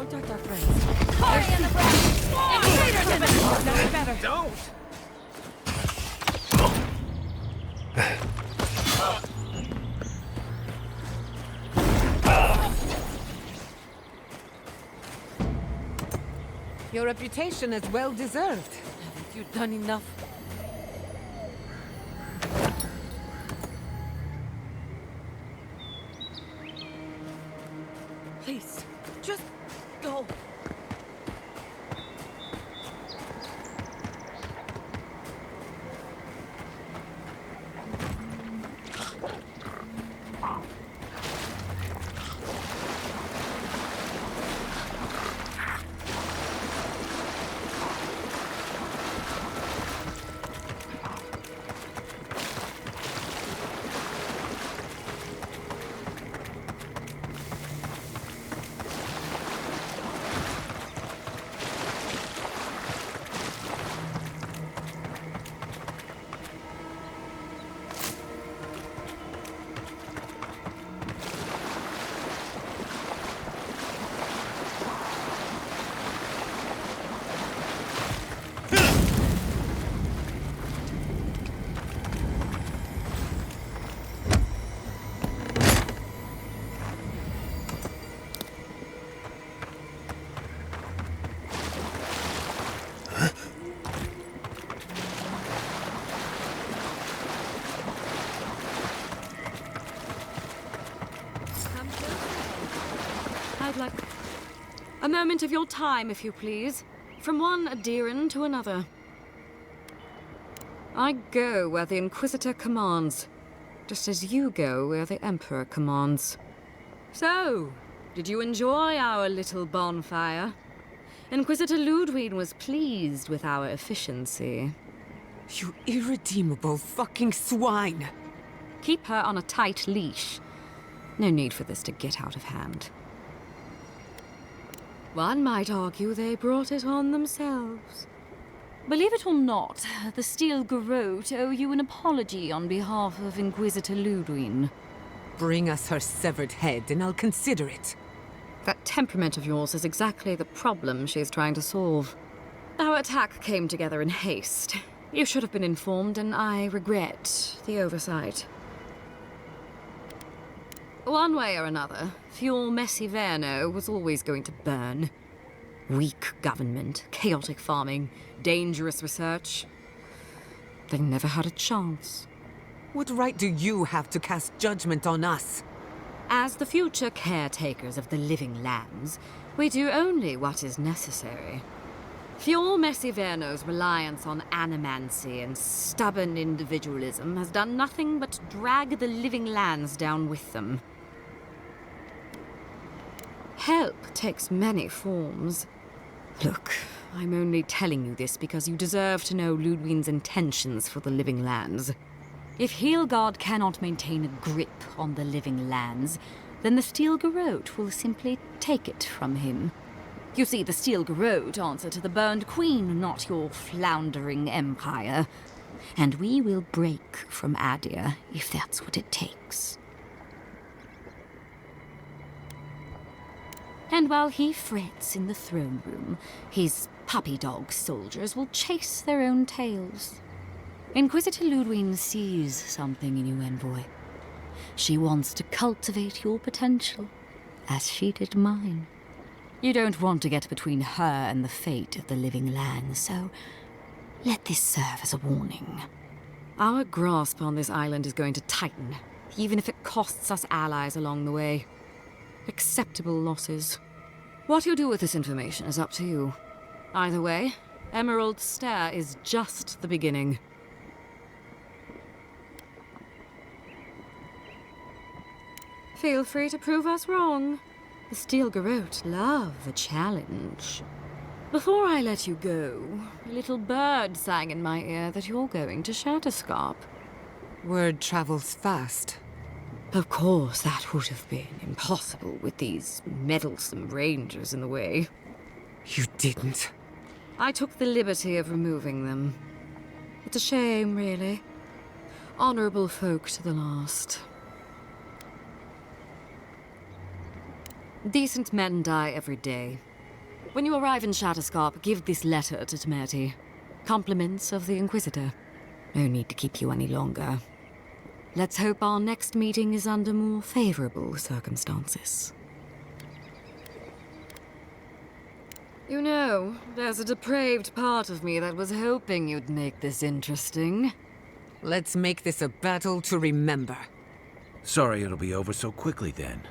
Protect our friends. Corey in the ground! Invaders have been... That's better. Don't! Your reputation is well deserved. Haven't you done enough? Please, just go. I'd like a moment of your time, if you please. From one Adiran to another. I go where the Inquisitor commands, just as you go where the Emperor commands. So, did you enjoy our little bonfire? Inquisitor Ludwig was pleased with our efficiency. You irredeemable fucking swine! Keep her on a tight leash. No need for this to get out of hand. One might argue they brought it on themselves. Believe it or not, the Steel Garrote owe you an apology on behalf of Inquisitor Ludwig. Bring us her severed head and I'll consider it. That temperament of yours is exactly the problem she's trying to solve. Our attack came together in haste. You should have been informed, and I regret the oversight. One way or another, Fuel Messiverno was always going to burn. Weak government, chaotic farming, dangerous research. They never had a chance. What right do you have to cast judgment on us? As the future caretakers of the living lands, we do only what is necessary. Fuel Messiverno's reliance on animancy and stubborn individualism has done nothing but drag the living lands down with them. Help takes many forms. Look, I'm only telling you this because you deserve to know Ludwig's intentions for the living lands. If Heelgard cannot maintain a grip on the living lands, then the Steel Garrote will simply take it from him. You see, the Steel Garrote answer to the Burned Queen, not your floundering empire. And we will break from Adir if that's what it takes. And while he frets in the throne room, his puppy dog soldiers will chase their own tails. Inquisitor Ludwig sees something in you, Envoy. She wants to cultivate your potential, as she did mine. You don't want to get between her and the fate of the living land, so let this serve as a warning. Our grasp on this island is going to tighten, even if it costs us allies along the way. Acceptable losses. What you do with this information is up to you. Either way, Emerald Stair is just the beginning. Feel free to prove us wrong. The Steel Garrote love a challenge. Before I let you go, a little bird sang in my ear that you're going to Shatterscarp. Word travels fast. Of course, that would have been impossible with these meddlesome rangers in the way. You didn't. I took the liberty of removing them. It's a shame, really. Honorable folk to the last. Decent men die every day. When you arrive in Shatterscarp, give this letter to Temerity. Compliments of the Inquisitor. No need to keep you any longer. Let's hope our next meeting is under more favorable circumstances. You know, there's a depraved part of me that was hoping you'd make this interesting. Let's make this a battle to remember. Sorry it'll be over so quickly then.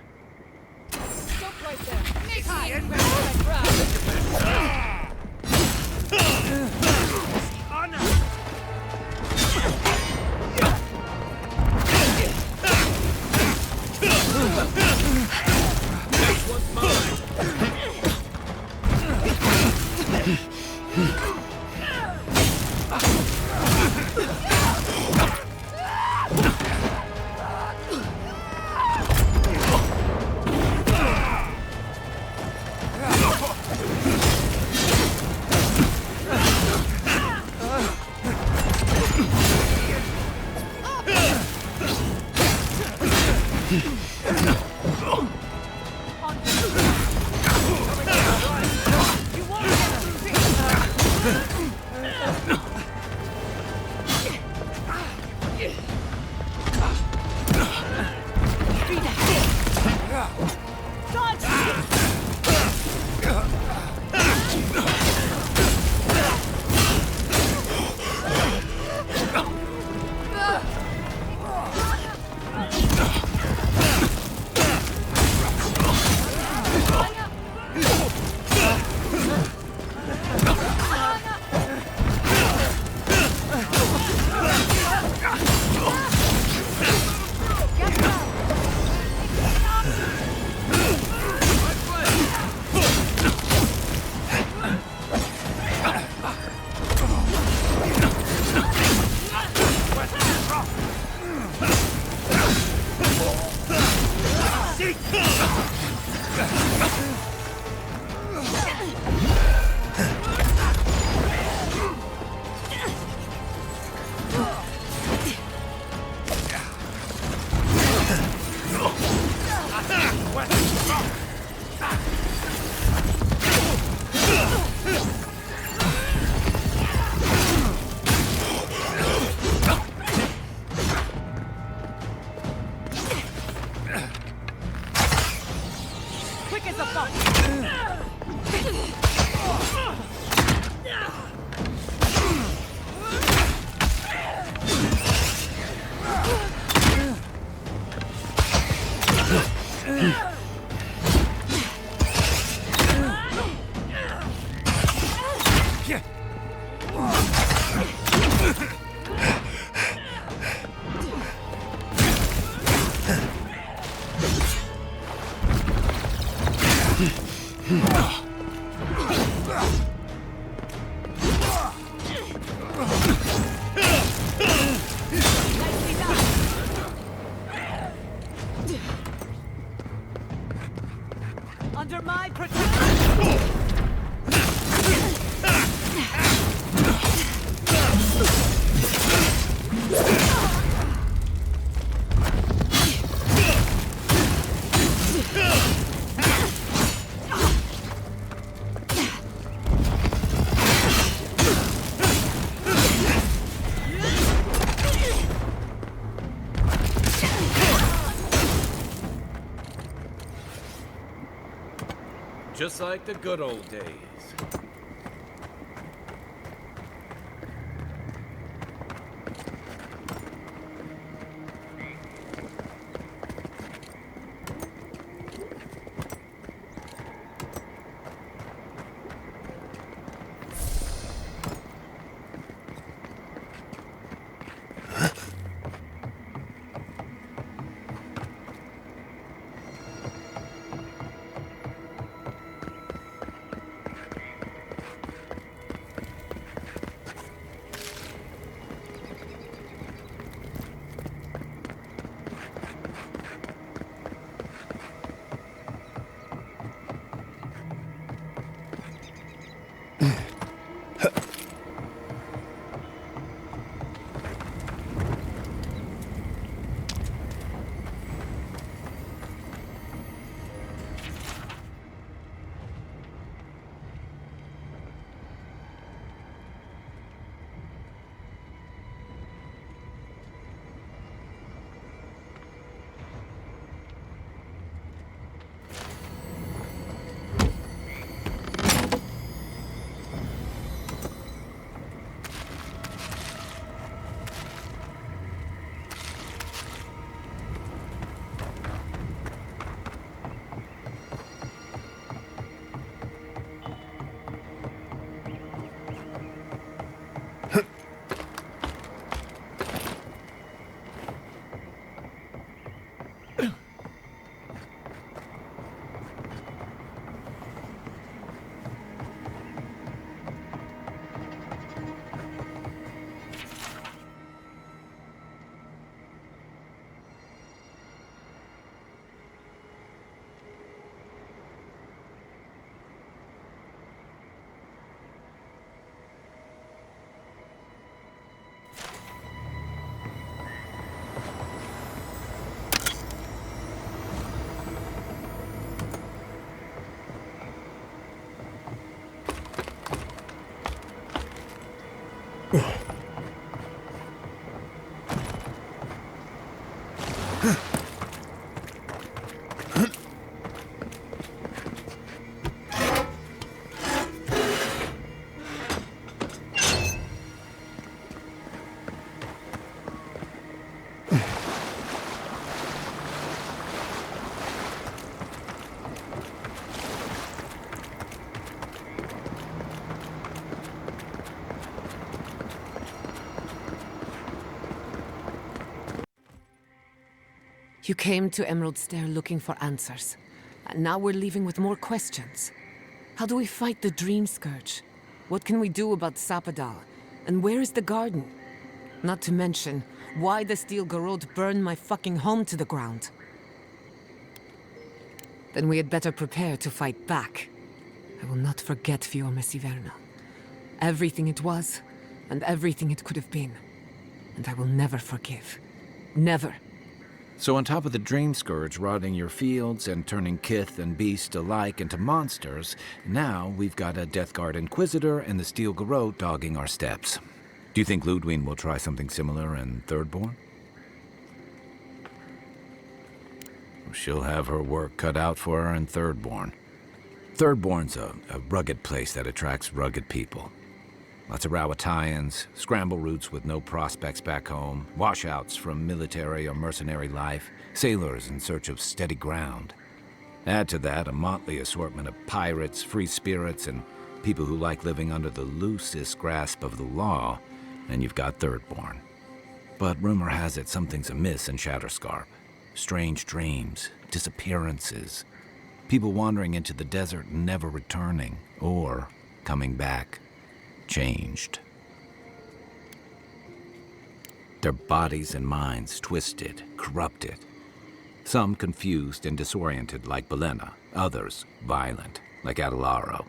Under my protection! Just like the good old days. You came to Emerald Stair looking for answers. And now we're leaving with more questions. How do we fight the Dream Scourge? What can we do about Sapadal? And where is the garden? Not to mention, why the steel Garrote burned my fucking home to the ground. Then we had better prepare to fight back. I will not forget Fiorma Siverna. Everything it was, and everything it could have been. And I will never forgive. Never. So on top of the Dream Scourge rotting your fields and turning kith and beast alike into monsters, now we've got a Death Guard Inquisitor and the Steel Garrote dogging our steps. Do you think Ludwine will try something similar in Thirdborn? She'll have her work cut out for her in Thirdborn. Thirdborn's a rugged place that attracts rugged people. Lots of Rawatayans, scramble routes with no prospects back home, washouts from military or mercenary life, sailors in search of steady ground. Add to that a motley assortment of pirates, free spirits, and people who like living under the loosest grasp of the law, and you've got Thirdborn. But rumor has it something's amiss in Shatterscarp. Strange dreams, disappearances, people wandering into the desert and never returning, or coming back. Changed. Their bodies and minds twisted, corrupted. Some confused and disoriented like Belena, others violent like Adelaro.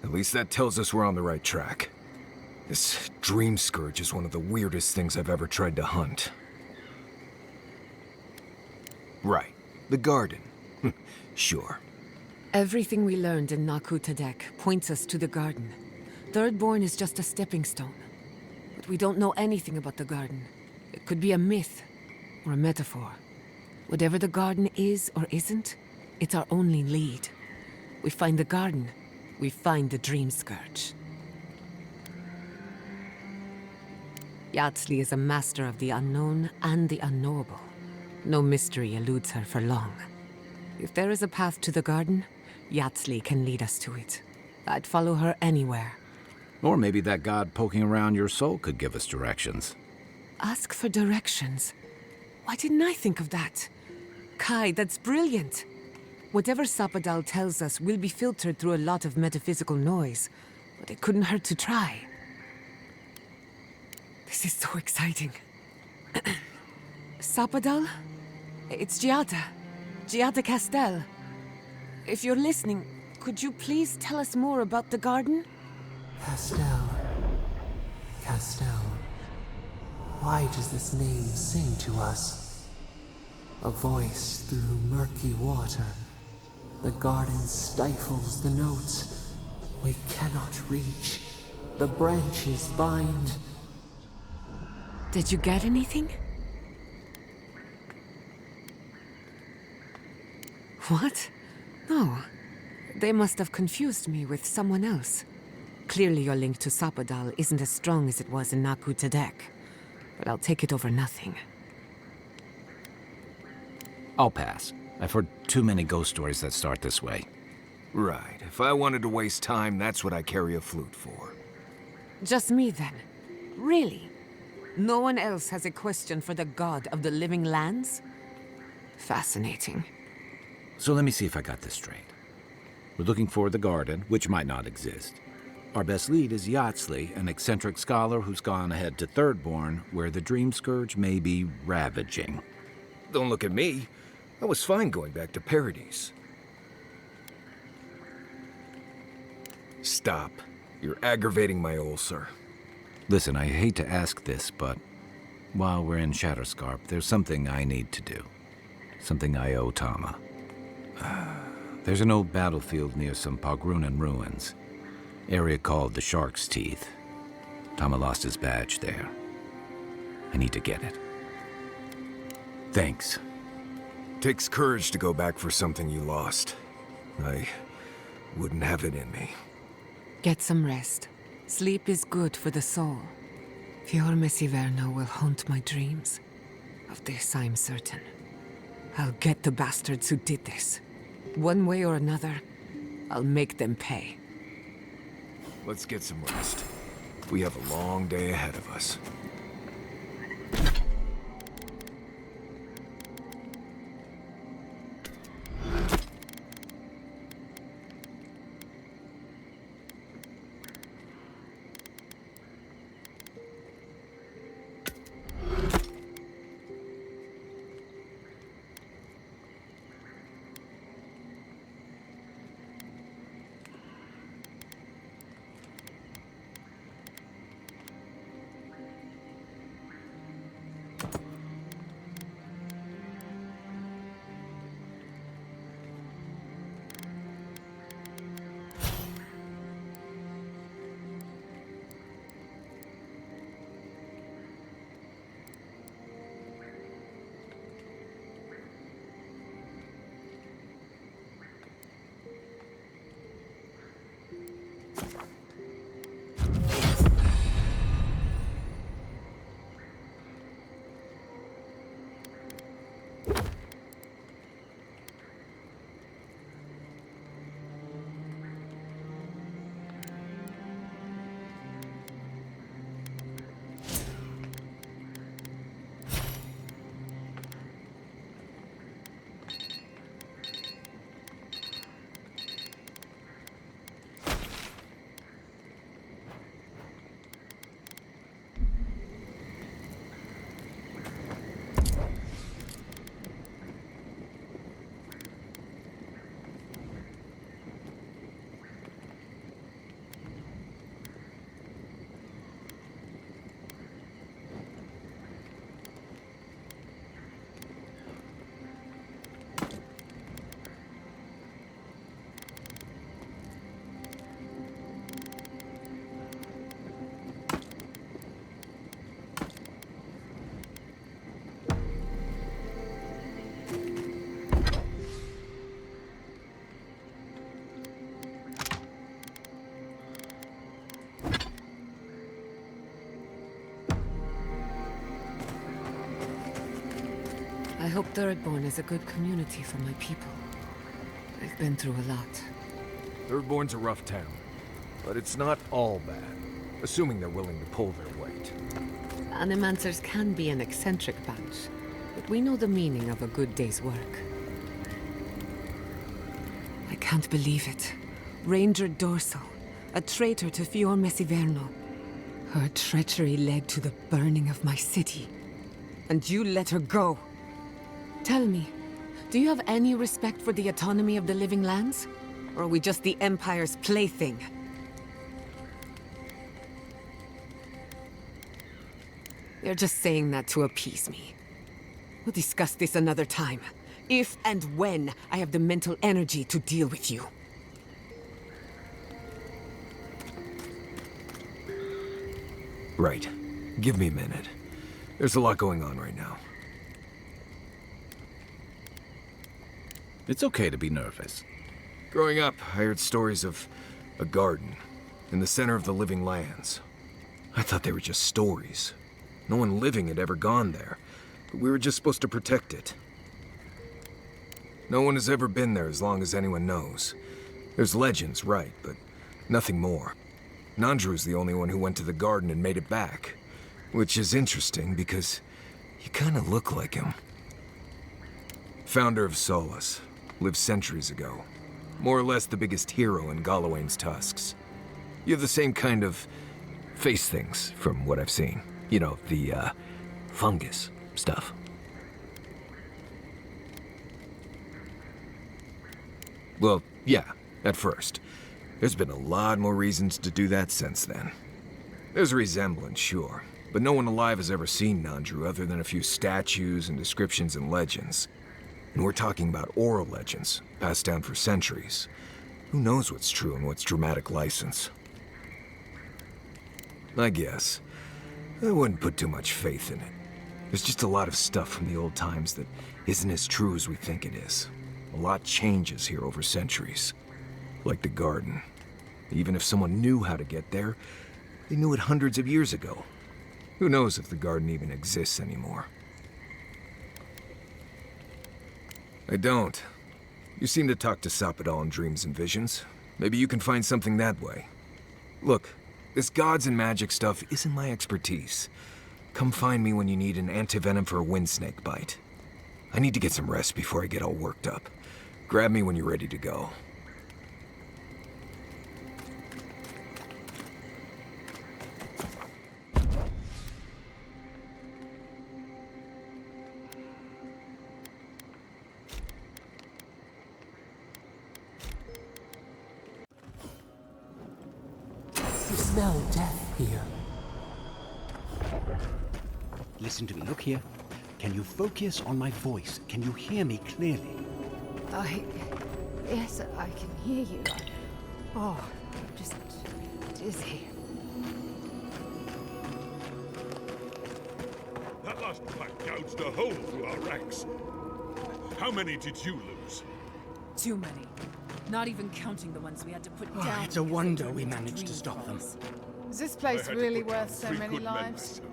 At least that tells us we're on the right track. This Dream Scourge is one of the weirdest things I've ever tried to hunt. Right, the garden. Sure. Everything we learned in Naku Tadek points us to the garden. Thirdborn is just a stepping stone. But we don't know anything about the garden. It could be a myth, or a metaphor. Whatever the garden is or isn't, it's our only lead. We find the garden, we find the Dream Scourge. Yatsley is a master of the unknown and the unknowable. No mystery eludes her for long. If there is a path to the garden, Yatsley can lead us to it. I'd follow her anywhere. Or maybe that god poking around your soul could give us directions. Ask for directions. Why didn't I think of that? Kai, that's brilliant. Whatever Sapadal tells us will be filtered through a lot of metaphysical noise, but it couldn't hurt to try. This is so exciting. Sapadal? It's Giada. Giada Castel. If you're listening, could you please tell us more about the garden? Castel. Castel. Why does this name sing to us? A voice through murky water. The garden stifles the notes. We cannot reach. The branches bind. Did you get anything? What? No. They must have confused me with someone else. Clearly your link to Sapadal isn't as strong as it was in Naku Tadek. But I'll take it over nothing. I'll pass. I've heard too many ghost stories that start this way. Right. If I wanted to waste time, that's what I carry a flute for. Just me then. Really? No one else has a question for the god of the living lands? Fascinating. So let me see if I got this straight. We're looking for the garden, which might not exist. Our best lead is Yatsley, an eccentric scholar who's gone ahead to Thirdborn, where the Dream Scourge may be ravaging. Don't look at me. I was fine going back to Paradise. Stop. You're aggravating my ulcer. Listen, I hate to ask this, but while we're in Shatterscarp, there's something I need to do. Something I owe Tama. There's an old battlefield near some Pogrunan ruins. Area called the Shark's Teeth. Tama lost his badge there. I need to get it. Thanks. Takes courage to go back for something you lost. I wouldn't have it in me. Get some rest. Sleep is good for the soul. Fior Mesiverno will haunt my dreams. Of this I'm certain. I'll get the bastards who did this. One way or another, I'll make them pay. Let's get some rest. We have a long day ahead of us. I hope Thirdborn is a good community for my people. They've been through a lot. Thirdborn's a rough town, but it's not all bad, assuming they're willing to pull their weight. Animancers can be an eccentric bunch, but we know the meaning of a good day's work. I can't believe it. Ranger Dorsal, a traitor to Fior Mesiverno. Her treachery led to the burning of my city. And you let her go. Tell me, do you have any respect for the autonomy of the living lands? Or are we just the Empire's plaything? You're just saying that to appease me. We'll discuss this another time. If and when I have the mental energy to deal with you. Right. Give me a minute. There's a lot going on right now. It's okay to be nervous. Growing up, I heard stories of a garden in the center of the living lands. I thought they were just stories. No one living had ever gone there, but we were just supposed to protect it. No one has ever been there as long as anyone knows. There's legends, right, but nothing more. Nandru's the only one who went to the garden and made it back, which is interesting because you kind of look like him. Founder of Solace, lived centuries ago. More or less the biggest hero in Galawain's tusks. You have the same kind of face things from what I've seen. You know, the, fungus stuff. Well, yeah, at first. There's been a lot more reasons to do that since then. There's a resemblance, sure, but no one alive has ever seen Nandru other than a few statues and descriptions and legends. And we're talking about oral legends, passed down for centuries. Who knows what's true and what's dramatic license? I guess. I wouldn't put too much faith in it. There's just a lot of stuff from the old times that isn't as true as we think it is. A lot changes here over centuries. Like the garden. Even if someone knew how to get there, they knew it hundreds of years ago. Who knows if the garden even exists anymore? I don't. You seem to talk to Sappadal in dreams and visions. Maybe you can find something that way. Look, this gods and magic stuff isn't my expertise. Come find me when you need an antivenom for a windsnake bite. I need to get some rest before I get all worked up. Grab me when you're ready to go. You smell death here. Listen to me, look here. Can you focus on my voice? Can you hear me clearly? Yes, I can hear you. I'm just dizzy. That last pack gouged a hole through our ranks. How many did you lose? Too many. Not even counting the ones we had to put down. It's a wonder we managed to stop them. Is this I place had to really put worth down so 3 many good men lives? myself.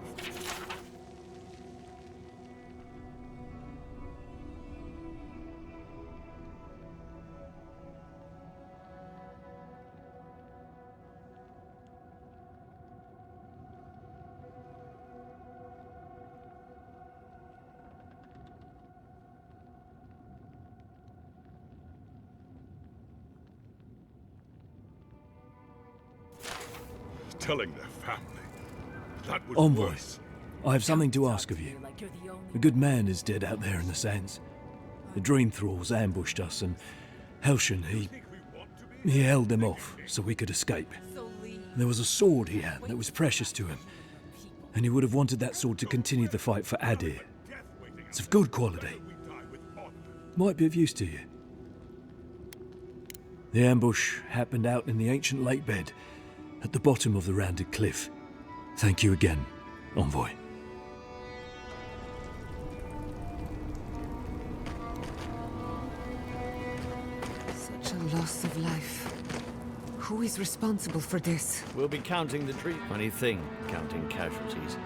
Telling their family. That was Envoy, worse. I have something to ask of you. Like you're the only A good man is dead out there in the sands. The dream thralls ambushed us, and Helshin, he held them off so we could escape. There was a sword he had that was precious to him, and he would have wanted that sword to continue the fight for Adir. It's of good quality. Might be of use to you. The ambush happened out in the ancient lake bed, at the bottom of the rounded cliff. Thank you again, Envoy. Such a loss of life. Who is responsible for this? We'll be counting the tree. Funny thing, counting casualties.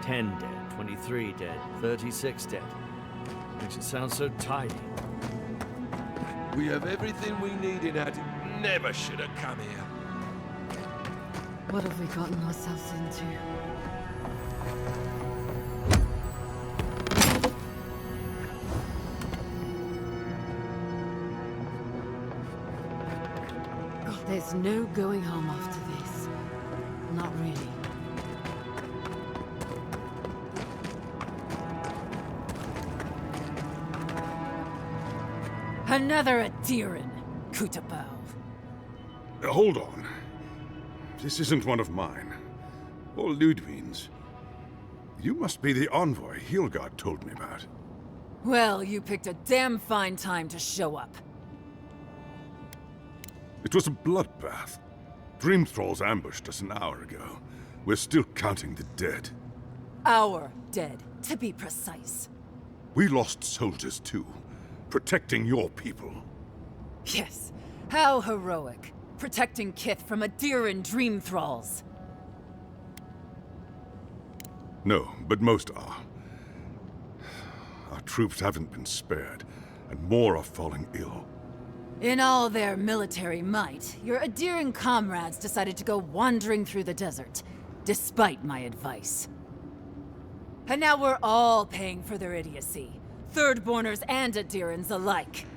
10 dead, 23 dead, 36 dead. Makes it sound so tiny. We have everything we need in Adir. Never should have come here. What have we gotten ourselves into? There's no going home after this. Not really. Another Adiran, Kutabao. Hold on. This isn't one of mine. Or Ludwig's. You must be the envoy Hilgard told me about. Well, you picked a damn fine time to show up. It was a bloodbath. Dream thralls ambushed us an hour ago. We're still counting the dead. Our dead, to be precise. We lost soldiers too, protecting your people. Yes, how heroic. Protecting Kith from Adiran dream thralls. No, but most are. Our troops haven't been spared, and more are falling ill. In all their military might, your Adiran comrades decided to go wandering through the desert, despite my advice. And now we're all paying for their idiocy. Thirdborners and Adirans alike.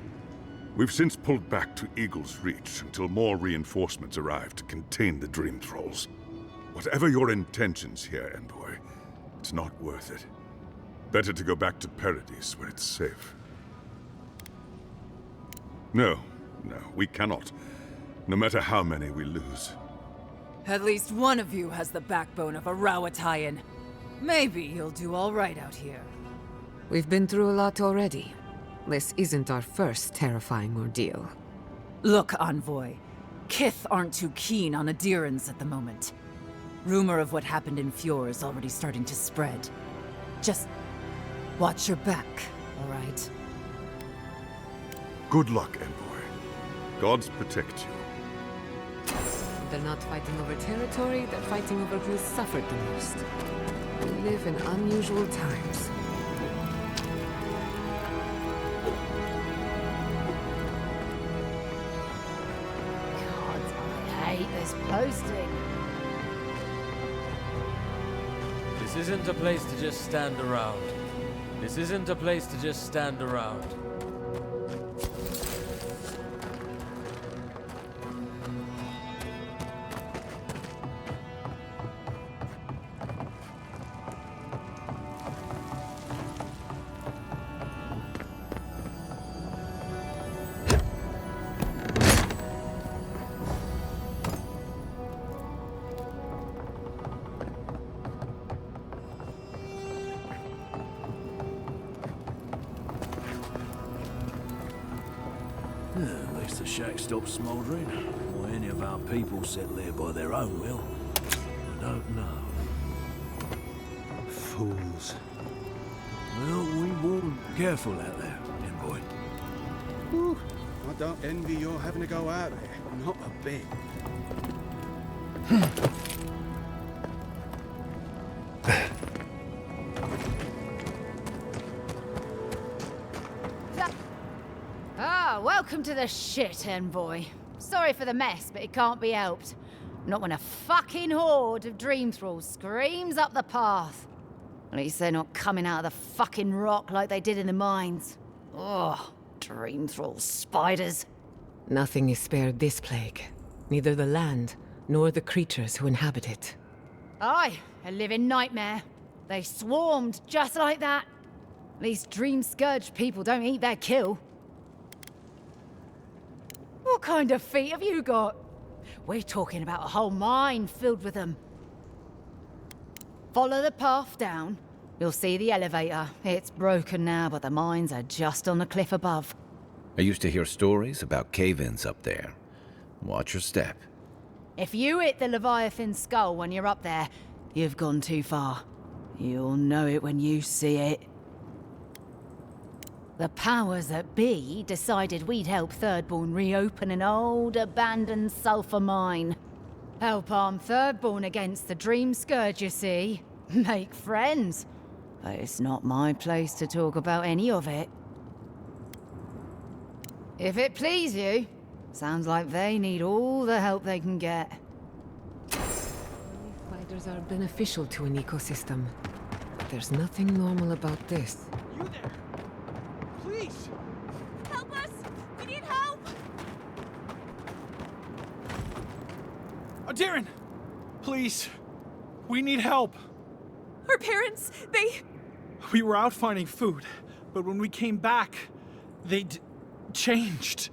We've since pulled back to Eagle's Reach until more reinforcements arrive to contain the Dream Thralls. Whatever your intentions here, Envoy, it's not worth it. Better to go back to Paradise where it's safe. No, we cannot. No matter how many we lose. At least one of you has the backbone of a Rawatayan. Maybe you'll do all right out here. We've been through a lot already. This isn't our first terrifying ordeal. Look, Envoy. Kith aren't too keen on Adirans at the moment. Rumor of what happened in Fjord is already starting to spread. Just Watch your back, all right? Good luck, Envoy. Gods protect you. They're not fighting over territory, they're fighting over who's suffered the most. We live in unusual times. God, I hate this posting. This isn't a place to just stand around. This isn't a place to just stand around. At least the shack stopped smouldering. Why any of our people settle there by their own will, I don't know. Fools. Well, we warn. Careful out there, Envoy. Whew. I don't envy your having to go out there. Not a bit. Welcome to the shit, Envoy. Sorry for the mess, but it can't be helped. Not when a fucking horde of dream thralls screams up the path. At least they're not coming out of the fucking rock like they did in the mines. Ugh, dream thrall spiders. Nothing is spared this plague. Neither the land, nor the creatures who inhabit it. Aye, a living nightmare. They swarmed just like that. At least dream scourge people don't eat their kill. What kind of feet have you got? We're talking about a whole mine filled with them. Follow the path down. You'll see the elevator. It's broken now, but the mines are just on the cliff above. I used to hear stories about cave-ins up there. Watch your step. If you hit the Leviathan skull when you're up there, you've gone too far. You'll know it when you see it. The powers that be decided we'd help Thirdborn reopen an old, abandoned sulfur mine. Help arm Thirdborn against the Dream Scourge, you see. Make friends. But it's not my place to talk about any of it. If it please you, sounds like they need all the help they can get. Spiders are beneficial to an ecosystem. But there's nothing normal about this. You there! Please! Help us! We need help! Darren! Please! We need help! Our parents, they... We were out finding food, but when we came back, they'd changed.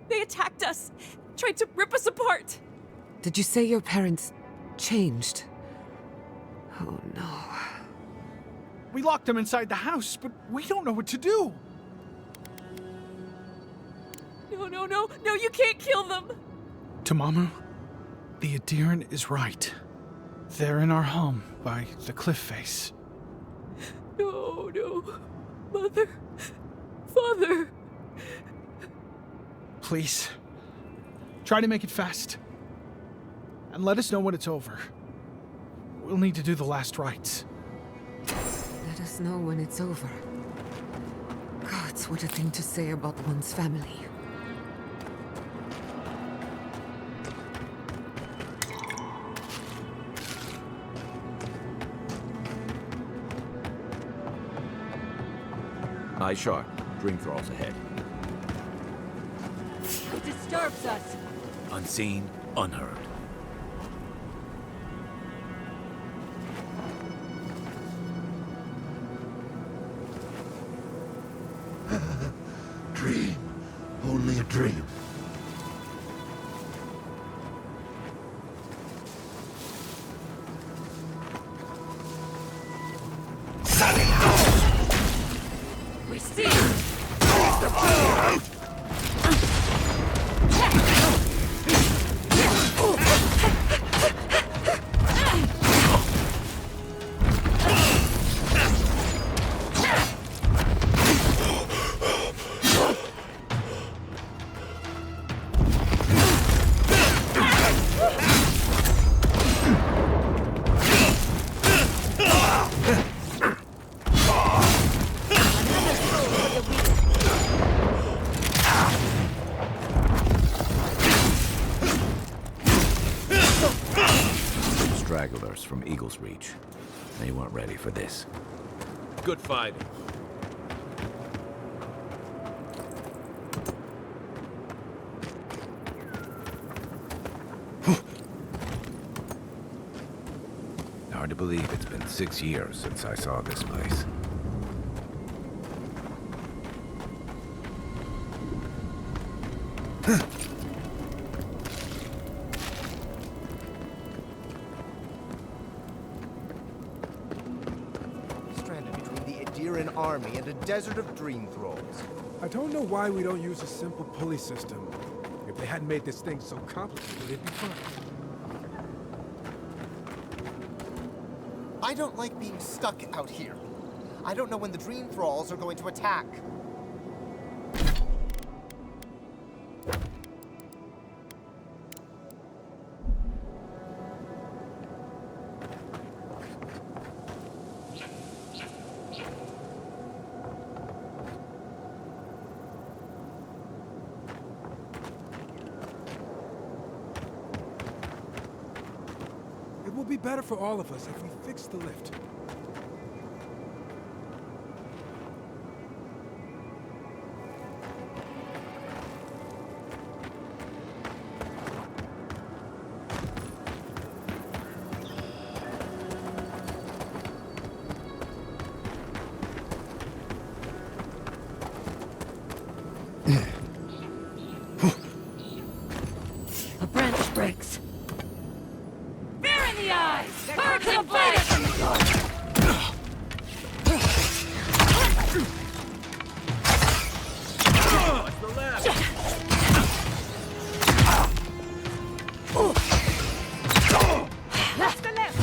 They attacked us, tried to rip us apart. Did you say your parents changed? Oh no. We locked them inside the house, but we don't know what to do. No, you can't kill them. Tamamu, the Adiran is right. They're in our home by the cliff face. No. Mother. Father. Please, try to make it fast. And let us know when it's over. We'll need to do the last rites. Let us know when it's over. Gods, what a thing to say about one's family. Eye sharp. Dream thralls ahead. It disturbs us. Unseen, unheard. Dream. Only a dream. We see! reinforce from Eagle's Reach. They weren't ready for this. Good fighting. Hard to believe it's been 6 years since I saw this place. Stranded between the Adiran army and a desert of dream thralls. I don't know why we don't use a simple pulley system. If they hadn't made this thing so complicated, it'd be fine. I don't like being stuck out here. I don't know when the dream thralls are going to attack. It will be better for all of us if we fix the lift. A branch breaks. Fear in the eyes! Bird to the blade! Watch the left! Left to left!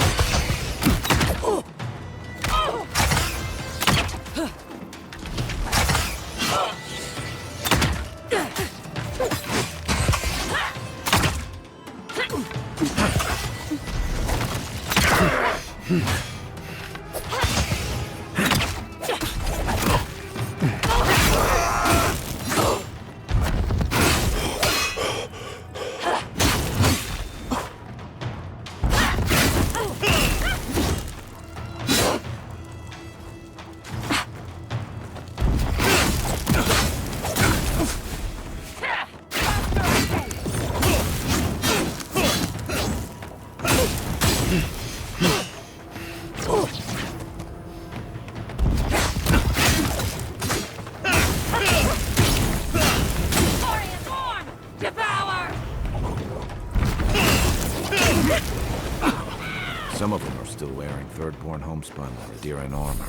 Some of them are still wearing Thirdborn homespun or Adiran armor.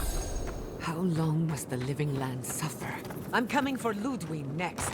How long must the living land suffer? I'm coming for Ludwig next.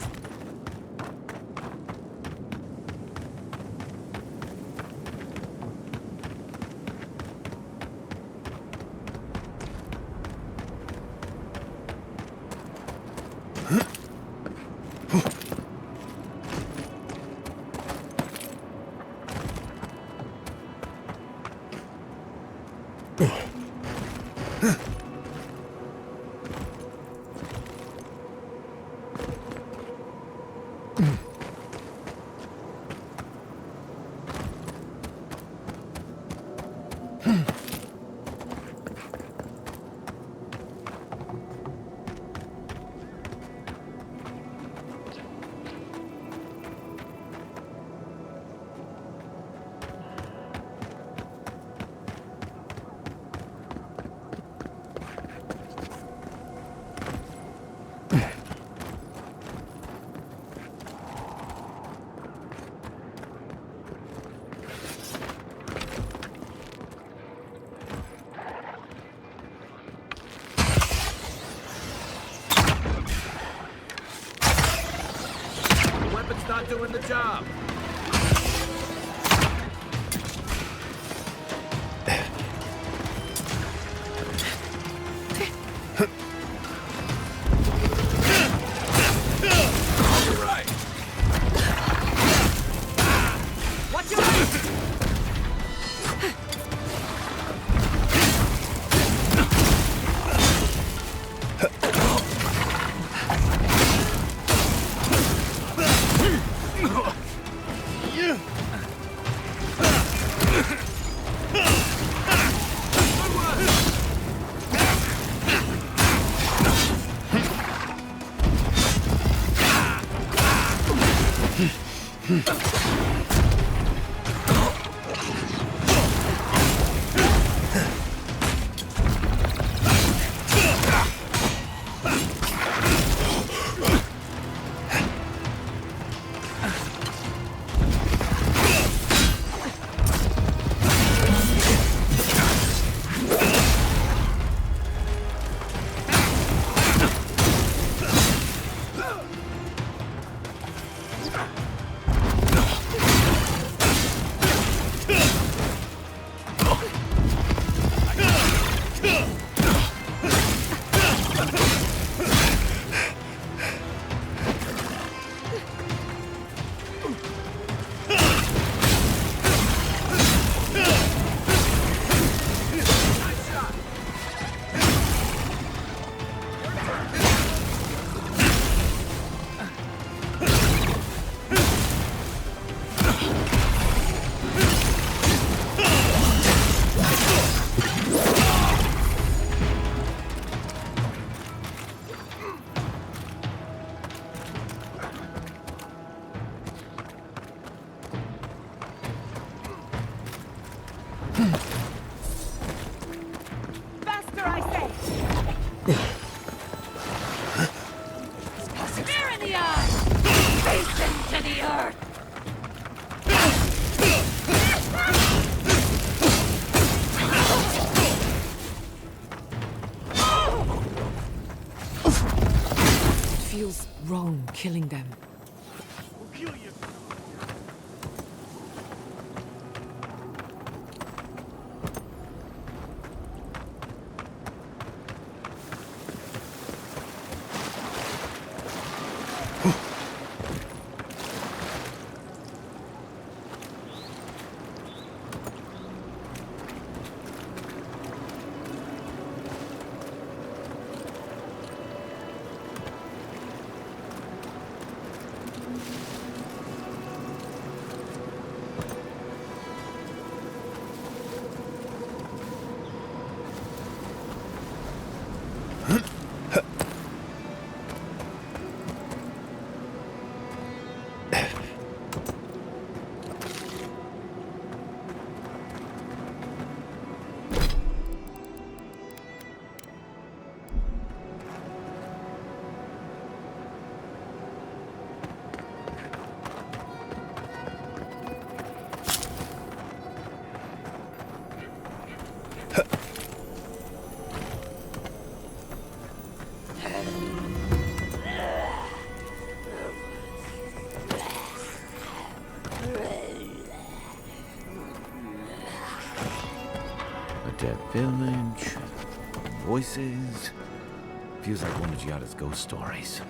The weapon's not doing the job. Faster, I say! Spear in the eye! Hasten to the earth! It feels wrong killing them. Dead village, voices. Feels like one of Giada's ghost stories.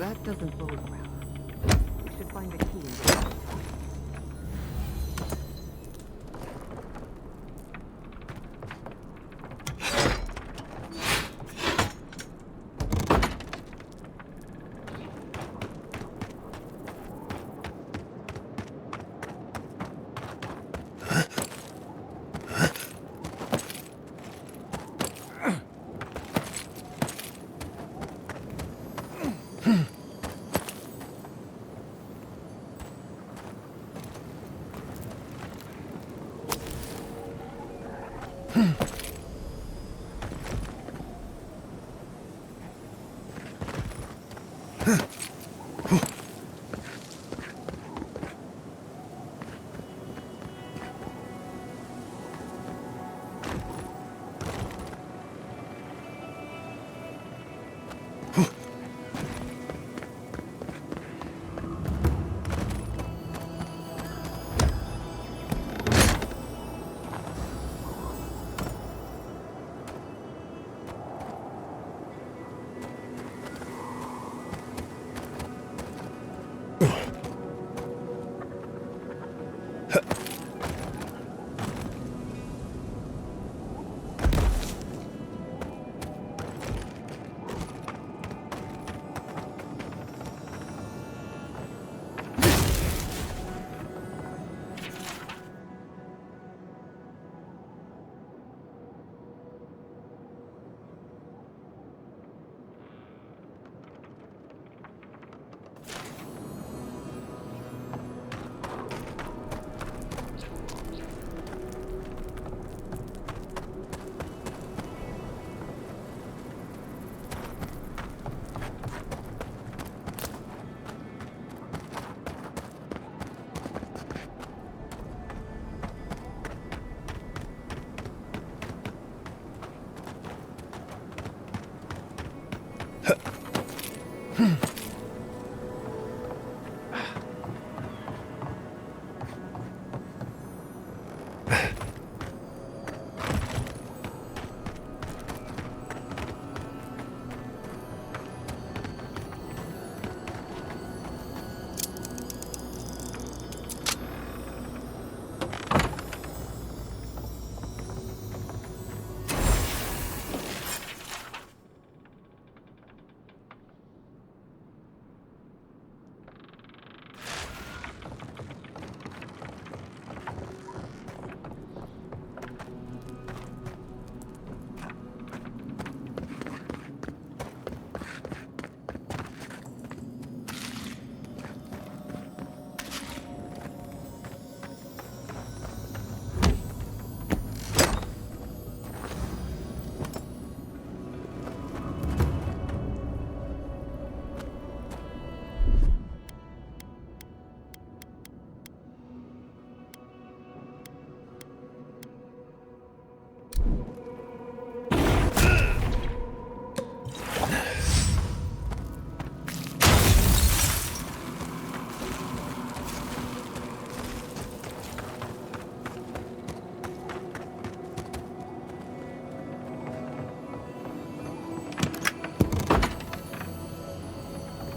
That doesn't bode well. We should find the key and get out.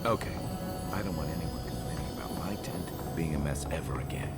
Okay. I don't want anyone complaining about my tent being a mess ever again.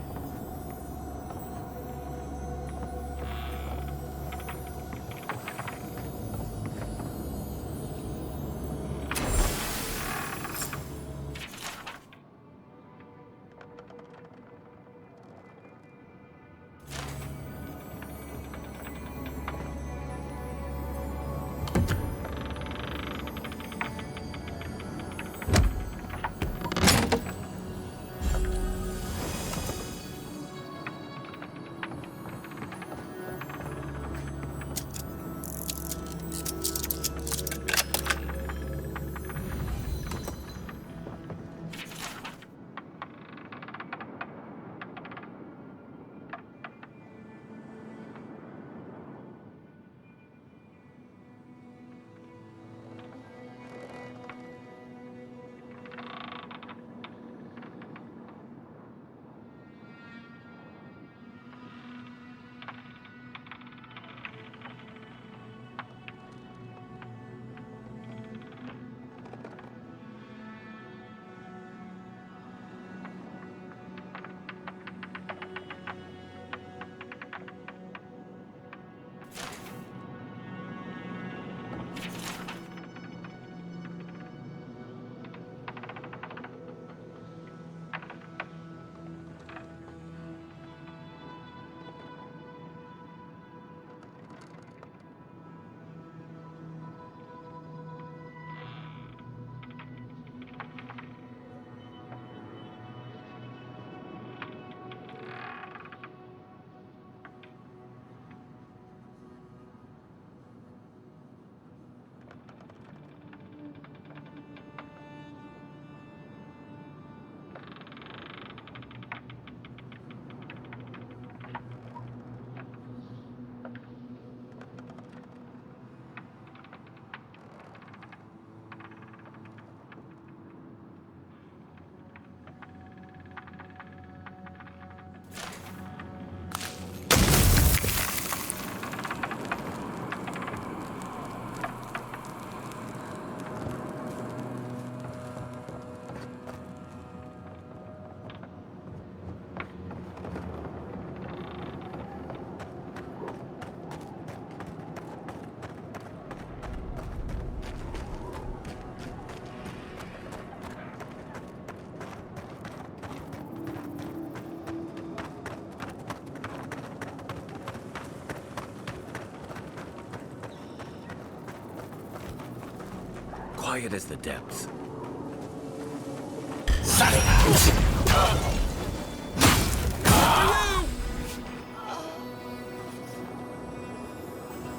quiet as the depths.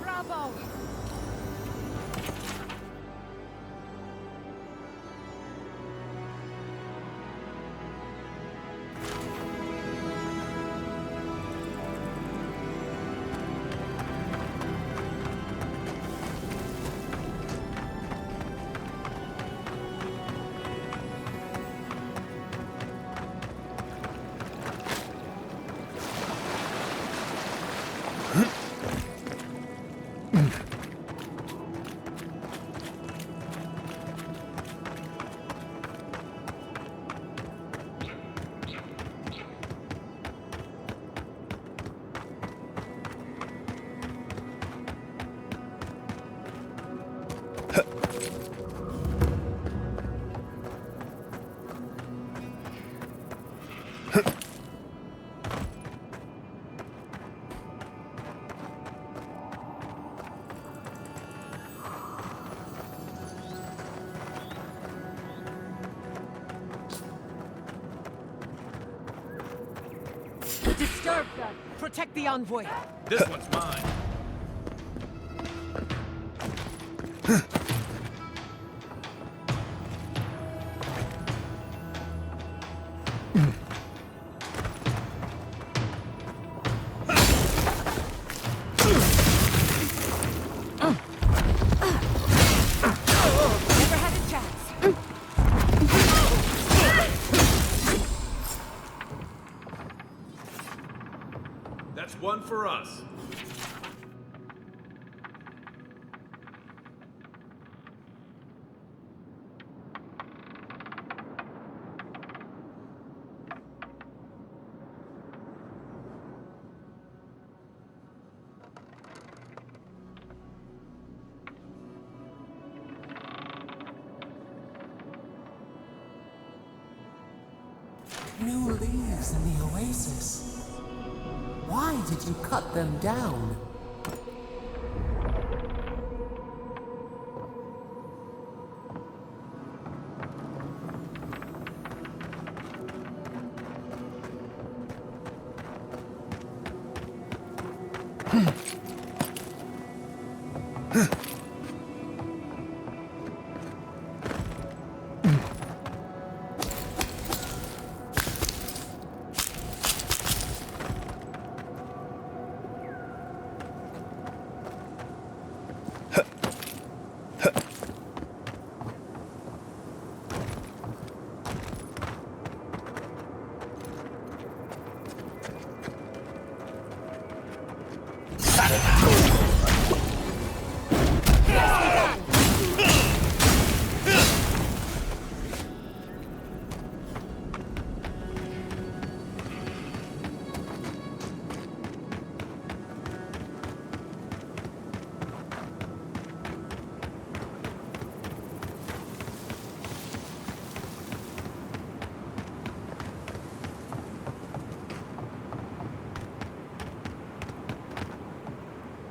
Bravo! Disturb them! Protect the envoy! This one's mine. Never had a chance! That's one for us. New leaves in the oasis. Why did you cut them down?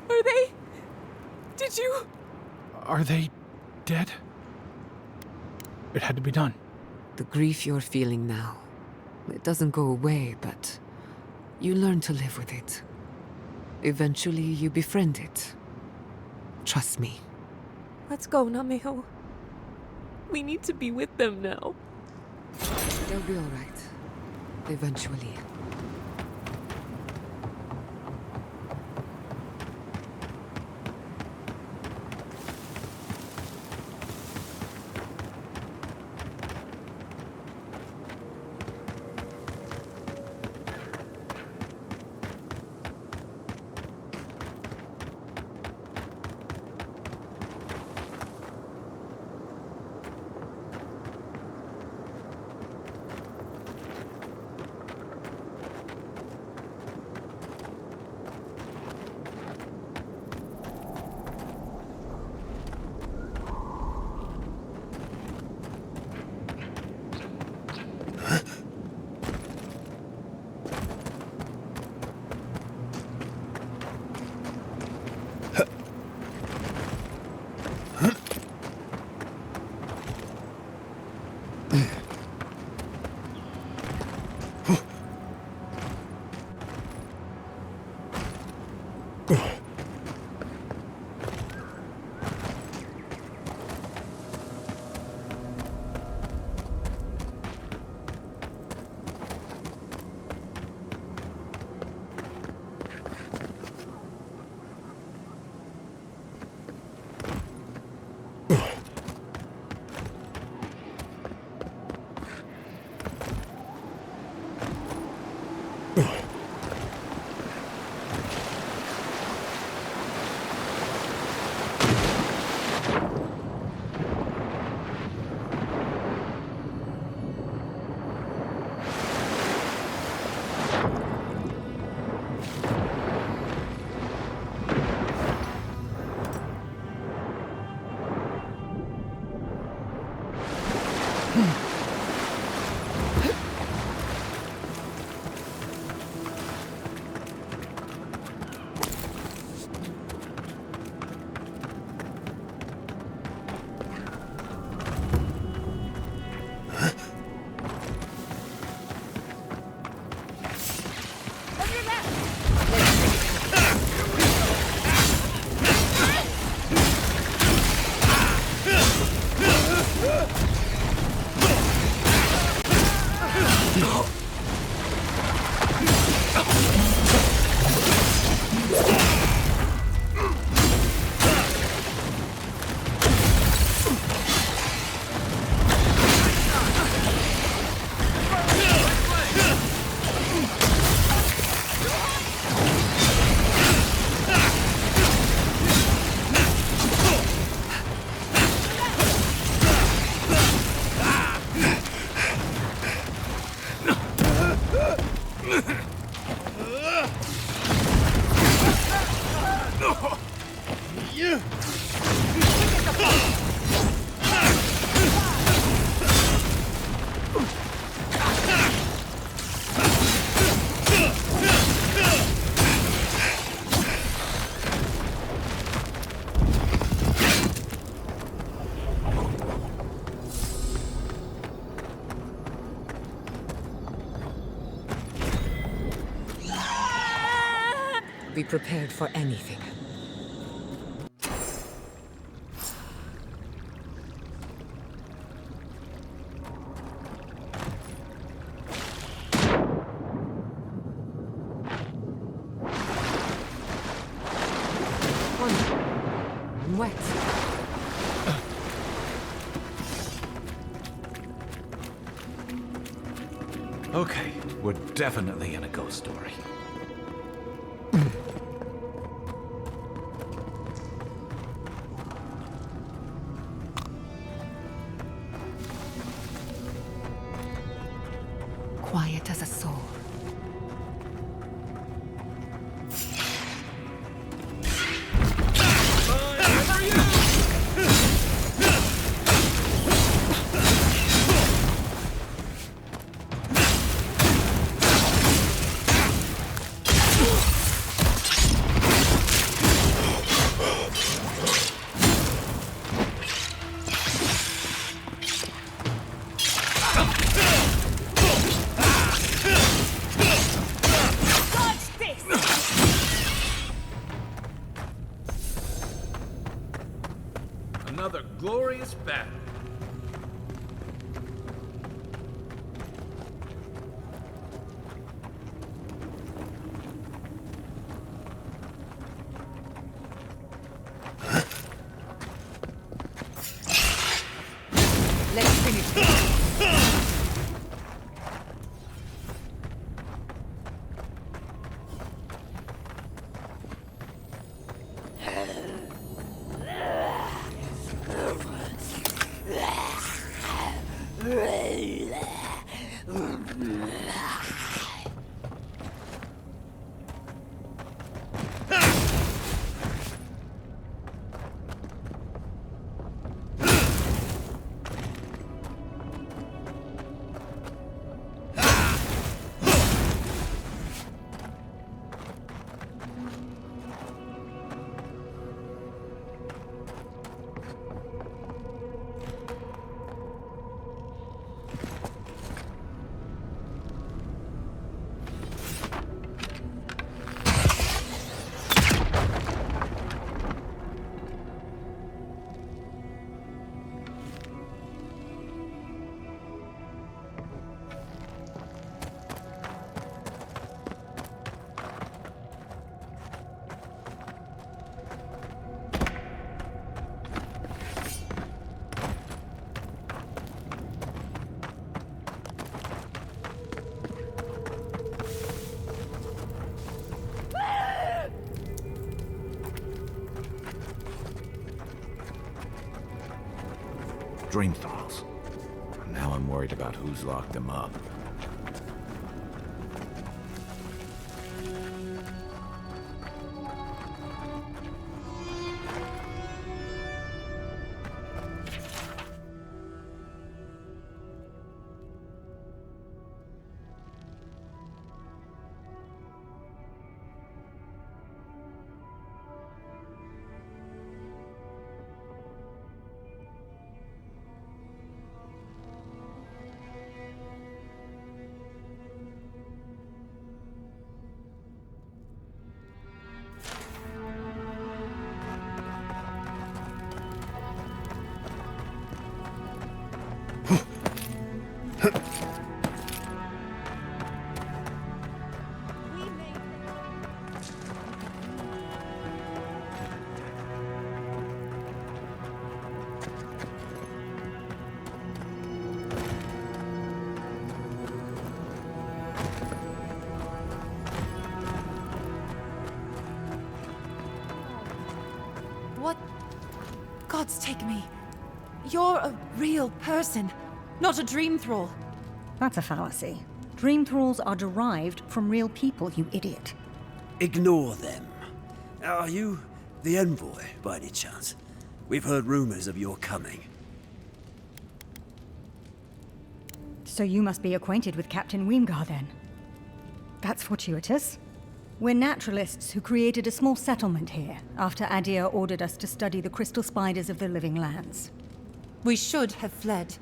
Are they? Did you? Are they dead? It had to be done. The grief you're feeling now, it doesn't go away, but you learn to live with it. Eventually, you befriend it. Trust me. Let's go, Nameho. We need to be with them now. They'll be all right. Eventually. Be prepared for anything. I'm wet. Okay, we're definitely in a ghost story. Quiet as a soul. Another glorious battle. Let's finish this. Dream thralls. Now I'm worried about who's locked them up. What? Gods take me. You're a real person, not a dream thrall. That's a fallacy. Dream thralls are derived from real people, you idiot. Ignore them. Are you the envoy, by any chance? We've heard rumors of your coming. So you must be acquainted with Captain Weemgar, then. That's fortuitous. We're naturalists who created a small settlement here after Adir ordered us to study the crystal spiders of the living lands. We should have fled.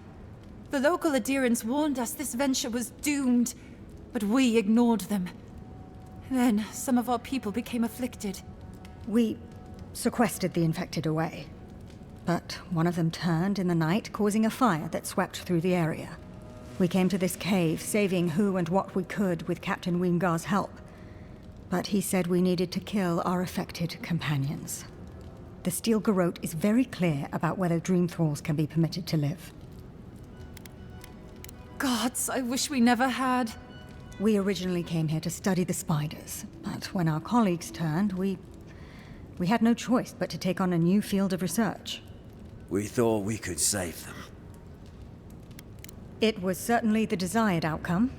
The local adherents warned us this venture was doomed, but we ignored them. Then some of our people became afflicted. We sequestered the infected away. But one of them turned in the night, causing a fire that swept through the area. We came to this cave, saving who and what we could with Captain Weemgar's help. But he said we needed to kill our affected companions. The Steel Garrote is very clear about whether dream thralls can be permitted to live. Gods, I wish we never had. We originally came here to study the spiders, but when our colleagues turned, we had no choice but to take on a new field of research. We thought we could save them. It was certainly the desired outcome.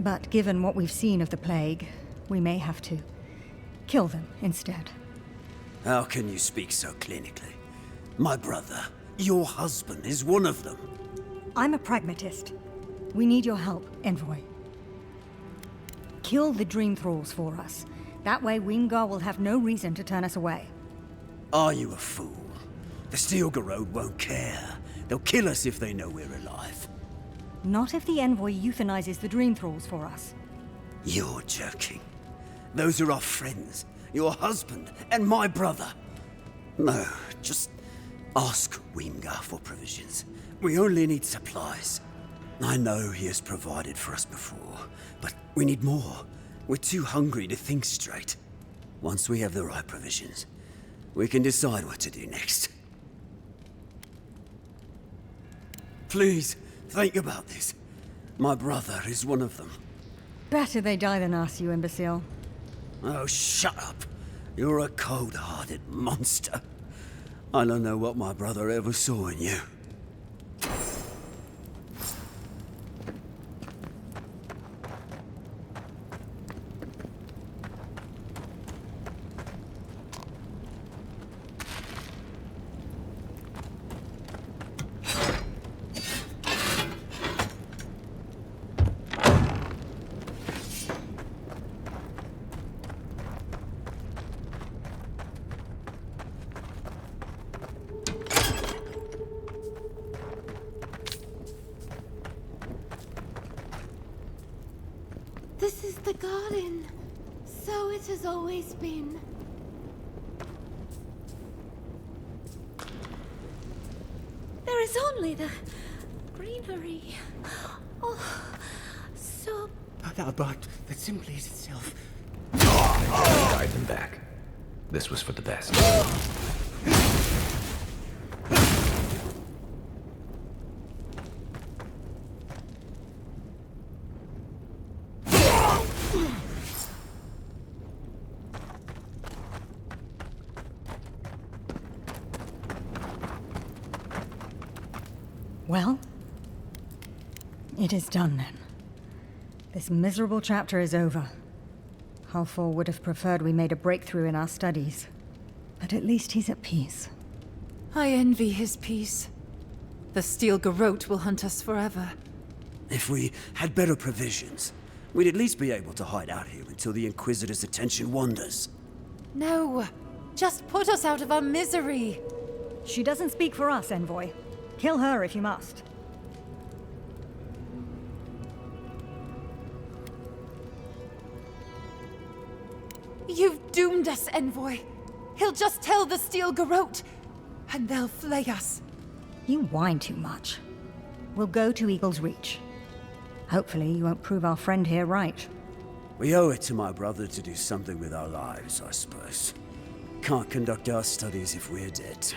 But given what we've seen of the plague, we may have to kill them instead. How can you speak so clinically? My brother, your husband, is one of them. I'm a pragmatist. We need your help, Envoy. Kill the dream thralls for us. That way Weemgar will have no reason to turn us away. Are you a fool? The Steel Garrote won't care. They'll kill us if they know we're alive. Not if the Envoy euthanizes the dream thralls for us. You're joking. Those are our friends, your husband, and my brother. No, just ask Weemgar for provisions. We only need supplies. I know he has provided for us before, but we need more. We're too hungry to think straight. Once we have the right provisions, we can decide what to do next. Please, think about this. My brother is one of them. Better they die than us, you imbecile. Oh, shut up. You're a cold-hearted monster. I don't know what my brother ever saw in you. This is the garden. So it has always been. There is only the greenery. Oh, so... But that simply is itself. Guide them back. This was for the best. Well, it is done then. This miserable chapter is over. Halfor would have preferred we made a breakthrough in our studies. But at least he's at peace. I envy his peace. The steel garrote will hunt us forever. If we had better provisions, we'd at least be able to hide out here until the Inquisitor's attention wanders. No, just put us out of our misery. She doesn't speak for us, Envoy. Kill her if you must. You've doomed us, Envoy. He'll just tell the steel garrote, and they'll flay us. You whine too much. We'll go to Eagle's Reach. Hopefully you won't prove our friend here right. We owe it to my brother to do something with our lives, I suppose. Can't conduct our studies if we're dead.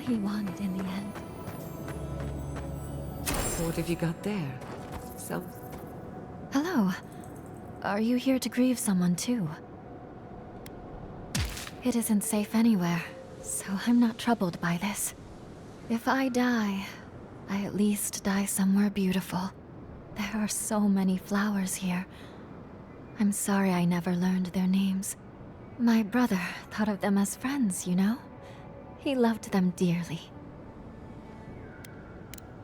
He wanted in the end. So what have you got there? Some... Hello. Are you here to grieve someone too? It isn't safe anywhere, so I'm not troubled by this. If I die, I at least die somewhere beautiful. There are so many flowers here. I'm sorry I never learned their names. My brother thought of them as friends, you know? He loved them dearly.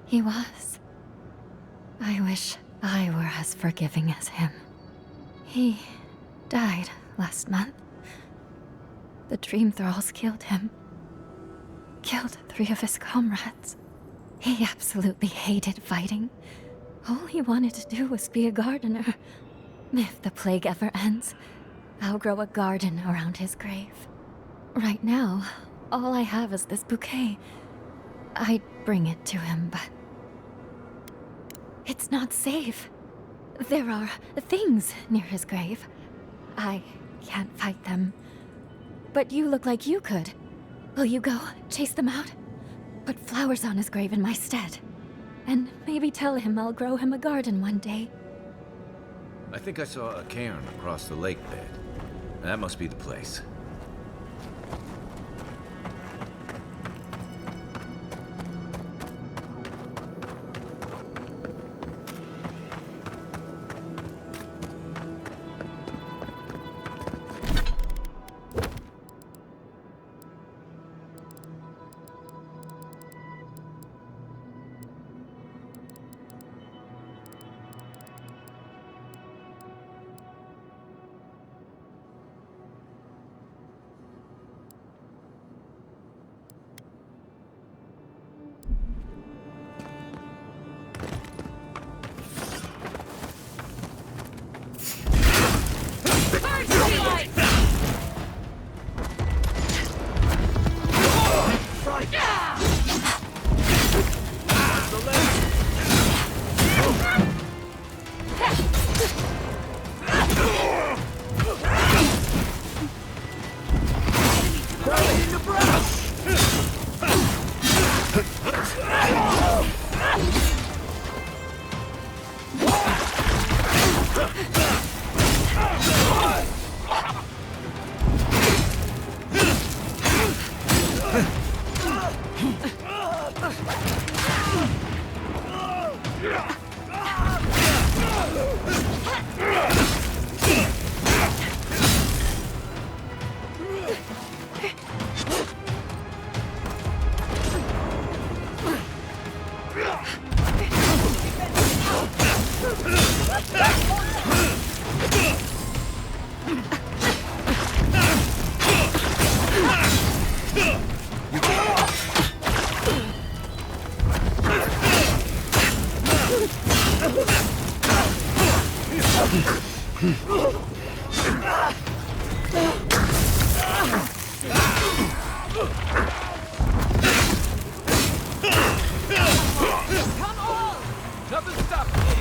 He was. I wish I were as forgiving as him. He died last month. The Dream Thralls killed him. Killed 3 of his comrades. He absolutely hated fighting. All he wanted to do was be a gardener. If the plague ever ends, I'll grow a garden around his grave. Right now, all I have is this bouquet. I'd bring it to him, but... it's not safe. There are things near his grave. I can't fight them. But you look like you could. Will you go chase them out? Put flowers on his grave in my stead. And maybe tell him I'll grow him a garden one day. I think I saw a cairn across the lake bed. That must be the place. Come on! Nothing stopping me!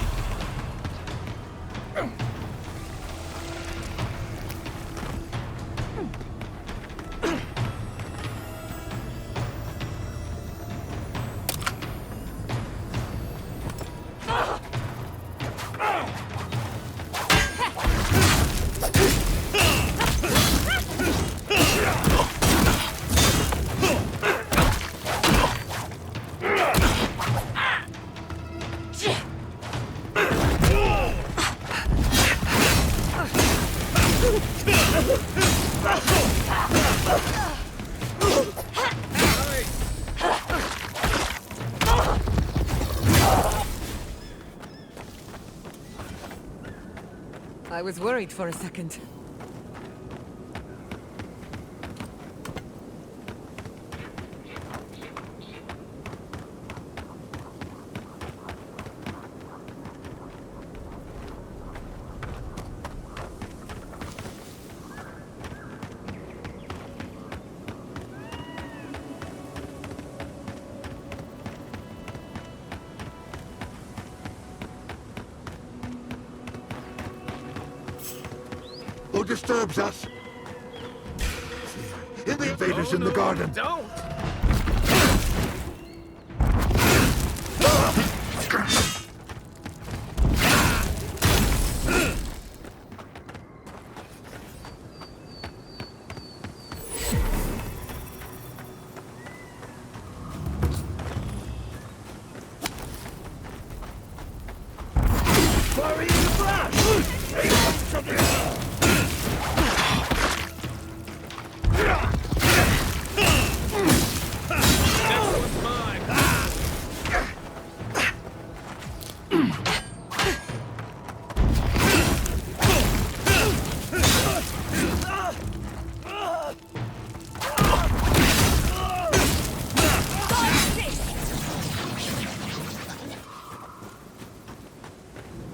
I was worried for a second. Who disturbs us? The invaders in the garden. Don't!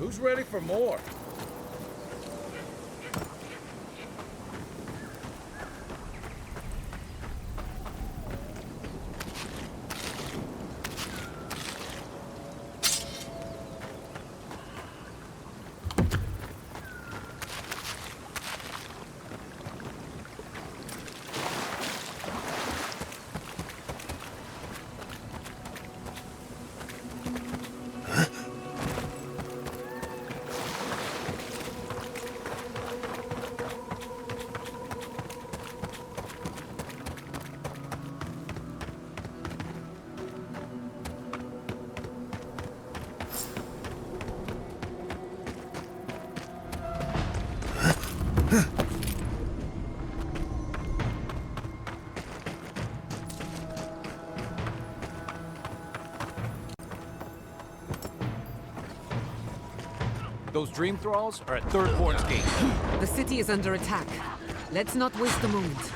Who's ready for more? Those dream thralls are at Thirdborn's gate. The city is under attack. Let's not waste a moment.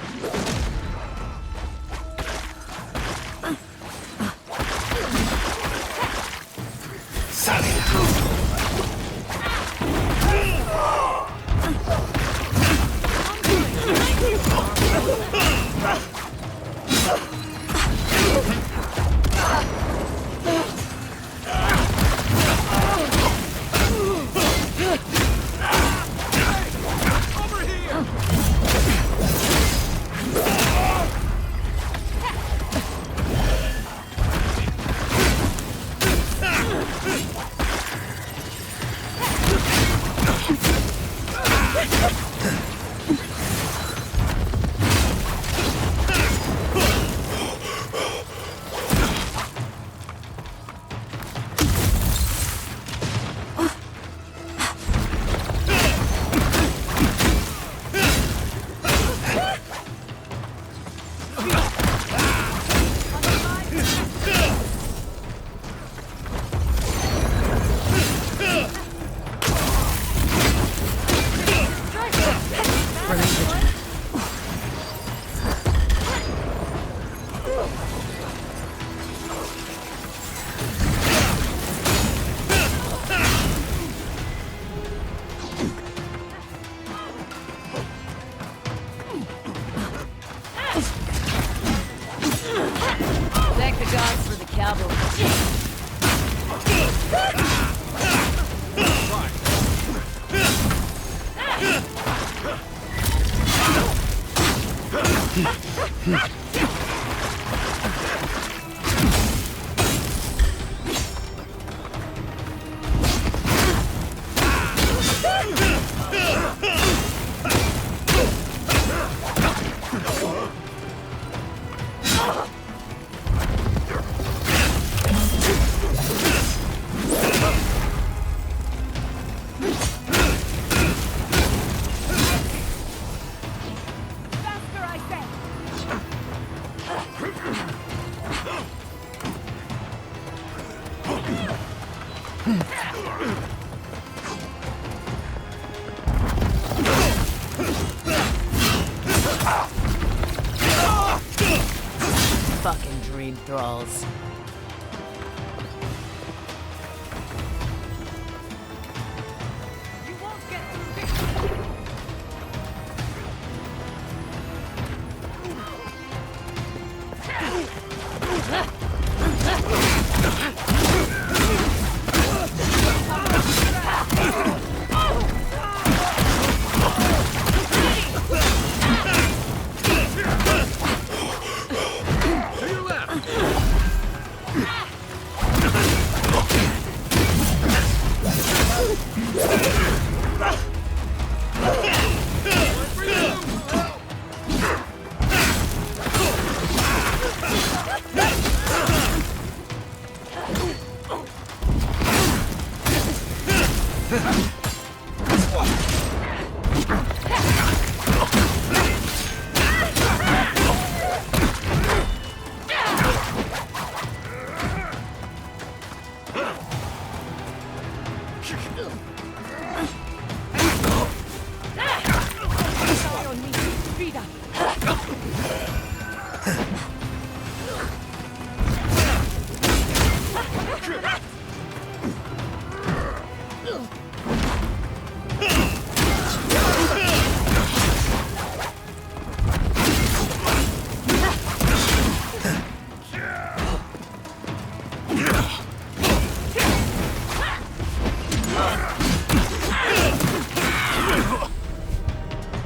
Double. Fucking dream thralls.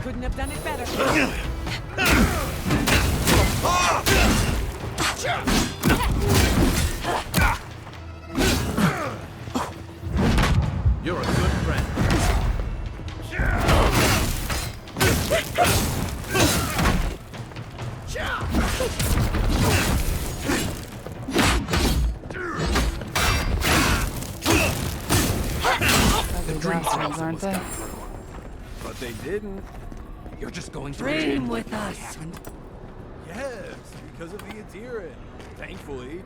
Couldn't have done it better. You're a good friend. The bastards, aren't they? But they didn't. You're just going to Dream with us. Happened. Yes, because of the Adiran. Thankfully.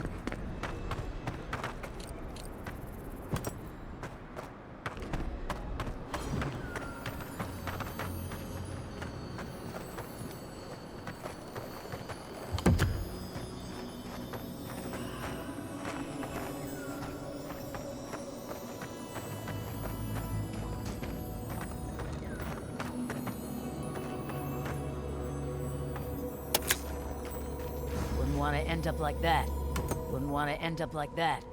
Wouldn't want to end up like that. Wouldn't want to end up like that.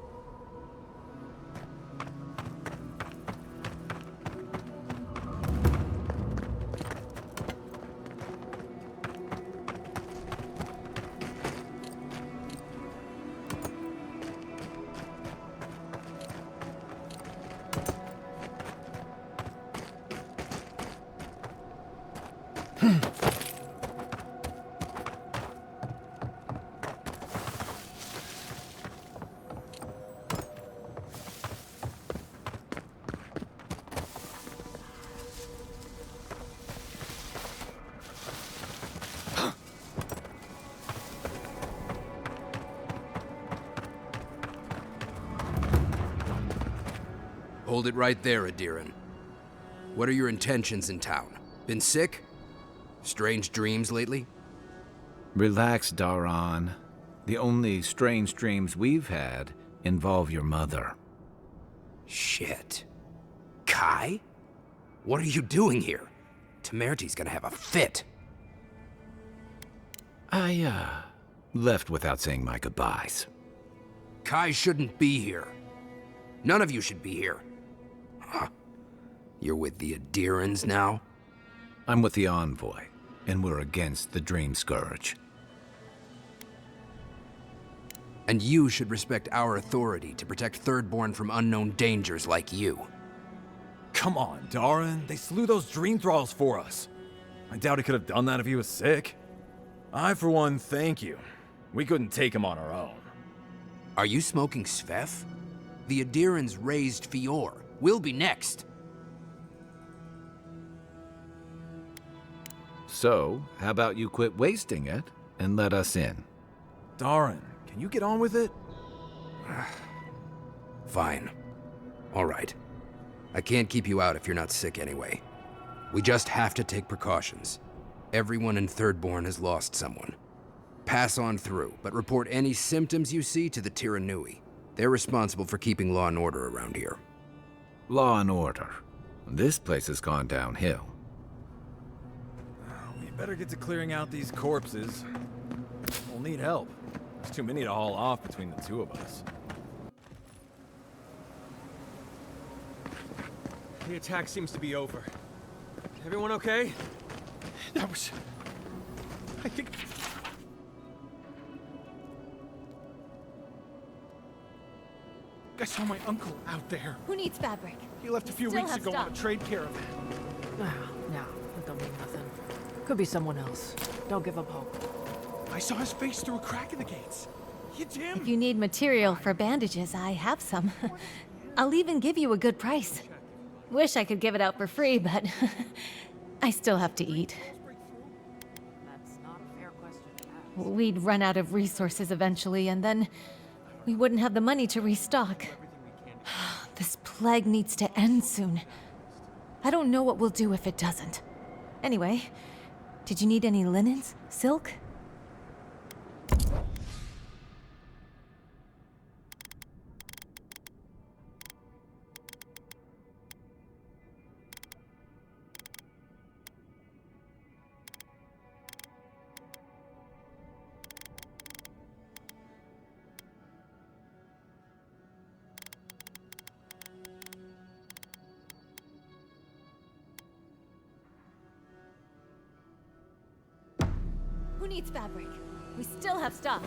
Hold it right there, Adiran. What are your intentions in town? Been sick? Strange dreams lately? Relax, Daran. The only strange dreams we've had involve your mother. Shit. Kai? What are you doing here? Temerty's gonna have a fit. I, left without saying my goodbyes. Kai shouldn't be here. None of you should be here. Huh. You're with the Adirans now? I'm with the Envoy, and we're against the Dream Scourge. And you should respect our authority to protect Thirdborn from unknown dangers like you. Come on, Darren. They slew those dream thralls for us. I doubt he could have done that if he was sick. I, for one, thank you. We couldn't take him on our own. Are you smoking Svef? The Adirans raised Fior. We'll be next. So, how about you quit wasting it and let us in? Darren, can you get on with it? Fine. All right. I can't keep you out if you're not sick anyway. We just have to take precautions. Everyone in Thirdborn has lost someone. Pass on through, but report any symptoms you see to the Tiranui. They're responsible for keeping law and order around here. Law and order. This place has gone downhill. We better get to clearing out these corpses. We'll need help. There's too many to haul off between the two of us. The attack seems to be over. Everyone okay? That was... I think... I saw my uncle out there. Who needs fabric? He left a few Still weeks have ago on a stock. trade caravan. No, that don't mean nothing. Could be someone else. Don't give up hope. I saw his face through a crack in the gates. It's him! If you need material for bandages, I have some. I'll even give you a good price. Wish I could give it out for free, but I still have to eat. That's not a fair question to ask. We'd run out of resources eventually, and then we wouldn't have the money to restock. This plague needs to end soon. I don't know what we'll do if it doesn't. Anyway, did you need any linens? Silk? Who needs fabric? We still have stock.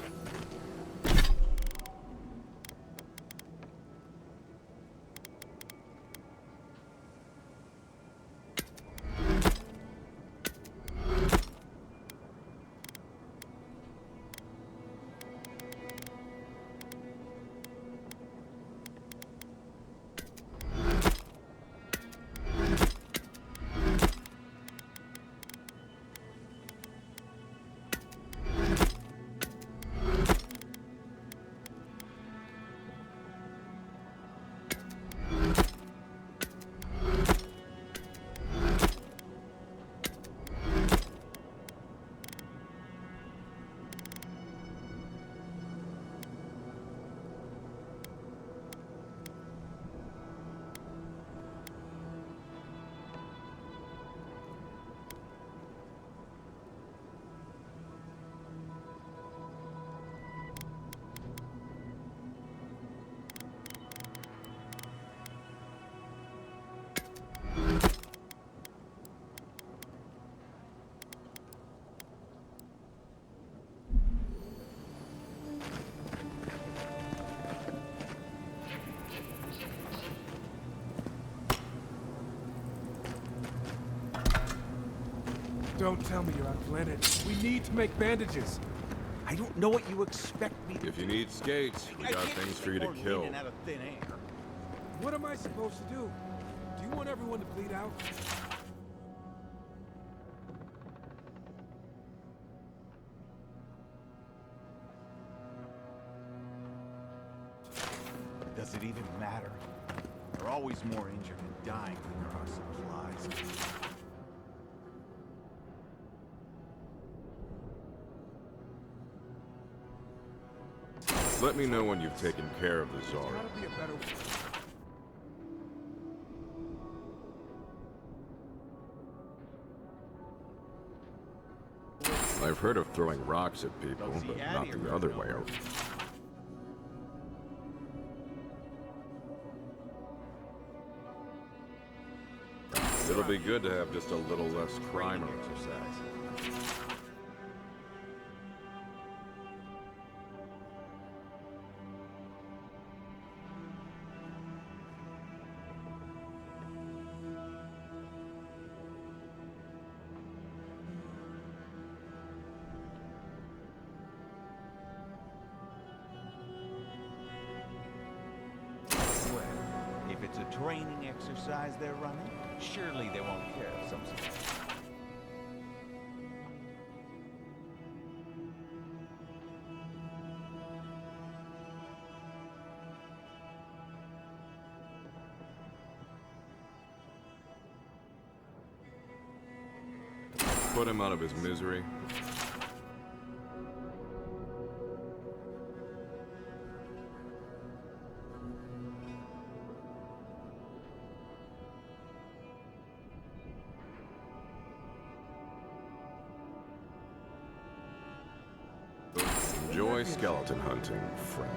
Don't tell me you're outflanted. We need to make bandages. I don't know what you expect me to If you need skates, we got things for you to kill. out of thin air. What am I supposed to do? Do you want everyone to bleed out? Does it even matter? There are always more injured and dying than there are supplies. Let me know when you've taken care of the Czar. There's gotta be a better way. I've heard of throwing rocks at people, but not the other way around. It'll be good to have just a little less crime exercise. Well, if it's a training exercise they're running, surely they won't care if some Put him out of his misery. Enjoy skeleton hunting, friend.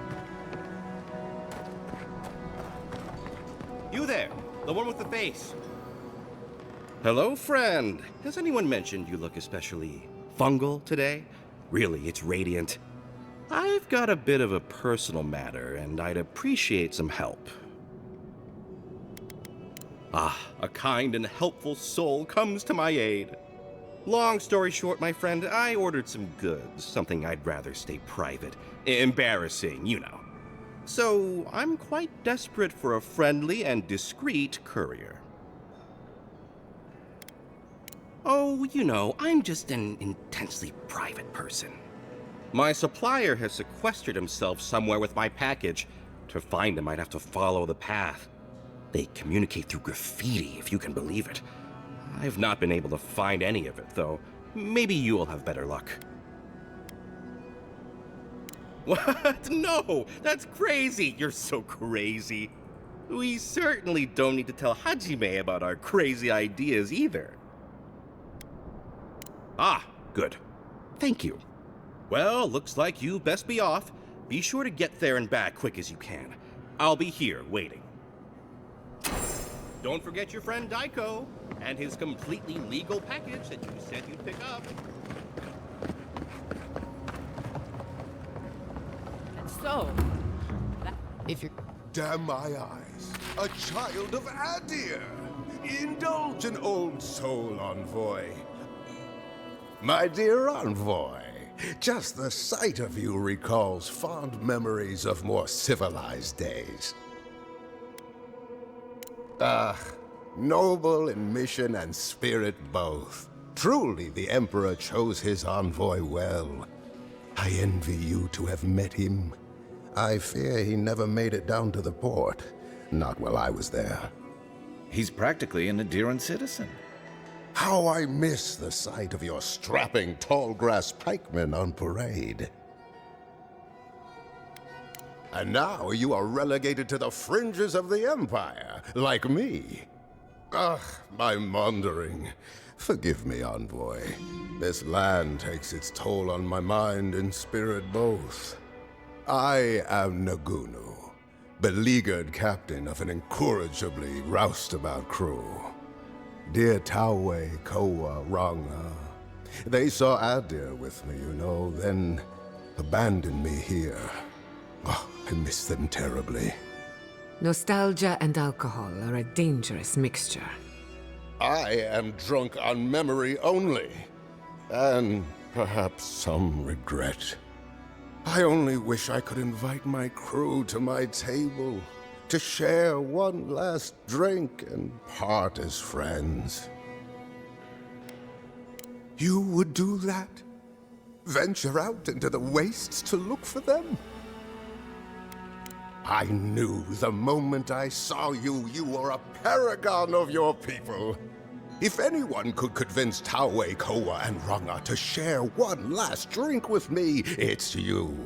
You there, the one with the face. Hello, friend. Has anyone mentioned you look especially fungal today? Really, it's radiant. I've got a bit of a personal matter, and I'd appreciate some help. Ah, a kind and helpful soul comes to my aid. Long story short, my friend, I ordered some goods, something I'd rather stay private. Embarrassing, you know. So, I'm quite desperate for a friendly and discreet courier. Oh, you know, I'm just an intensely private person. My supplier has sequestered himself somewhere with my package. To find him, I'd have to follow the path. They communicate through graffiti, if you can believe it. I've not been able to find any of it, though. Maybe you'll have better luck. What? No! That's crazy! You're so crazy. We certainly don't need to tell Hajime about our crazy ideas either. Ah, good. Thank you. Well, looks like you best be off. Be sure to get there and back quick as you can. I'll be here waiting. Don't forget your friend Daiko and his completely legal package that you said you'd pick up. And so, if you're... Damn my eyes. A child of Adir! Indulge an old soul, envoy. My dear envoy, just the sight of you recalls fond memories of more civilized days. Ah, noble in mission and spirit both. Truly the Emperor chose his envoy well. I envy you to have met him. I fear he never made it down to the port. Not while I was there. He's practically an Adiran citizen. How I miss the sight of your strapping tall-grass pikemen on parade. And now you are relegated to the fringes of the Empire, like me. Ugh, my maundering. Forgive me, envoy. This land takes its toll on my mind and spirit both. I am Nagunu, beleaguered captain of an incorrigibly roustabout crew. Dear Taue, Koa, Ranga. They saw Adir with me, you know, then abandoned me here. Oh, I miss them terribly. Nostalgia and alcohol are a dangerous mixture. I am drunk on memory only, and perhaps some regret. I only wish I could invite my crew to my table, to share one last drink and part as friends. You would do that? Venture out into the wastes to look for them? I knew the moment I saw you, you were a paragon of your people. If anyone could convince Taue, Koa, and Ranga to share one last drink with me, it's you.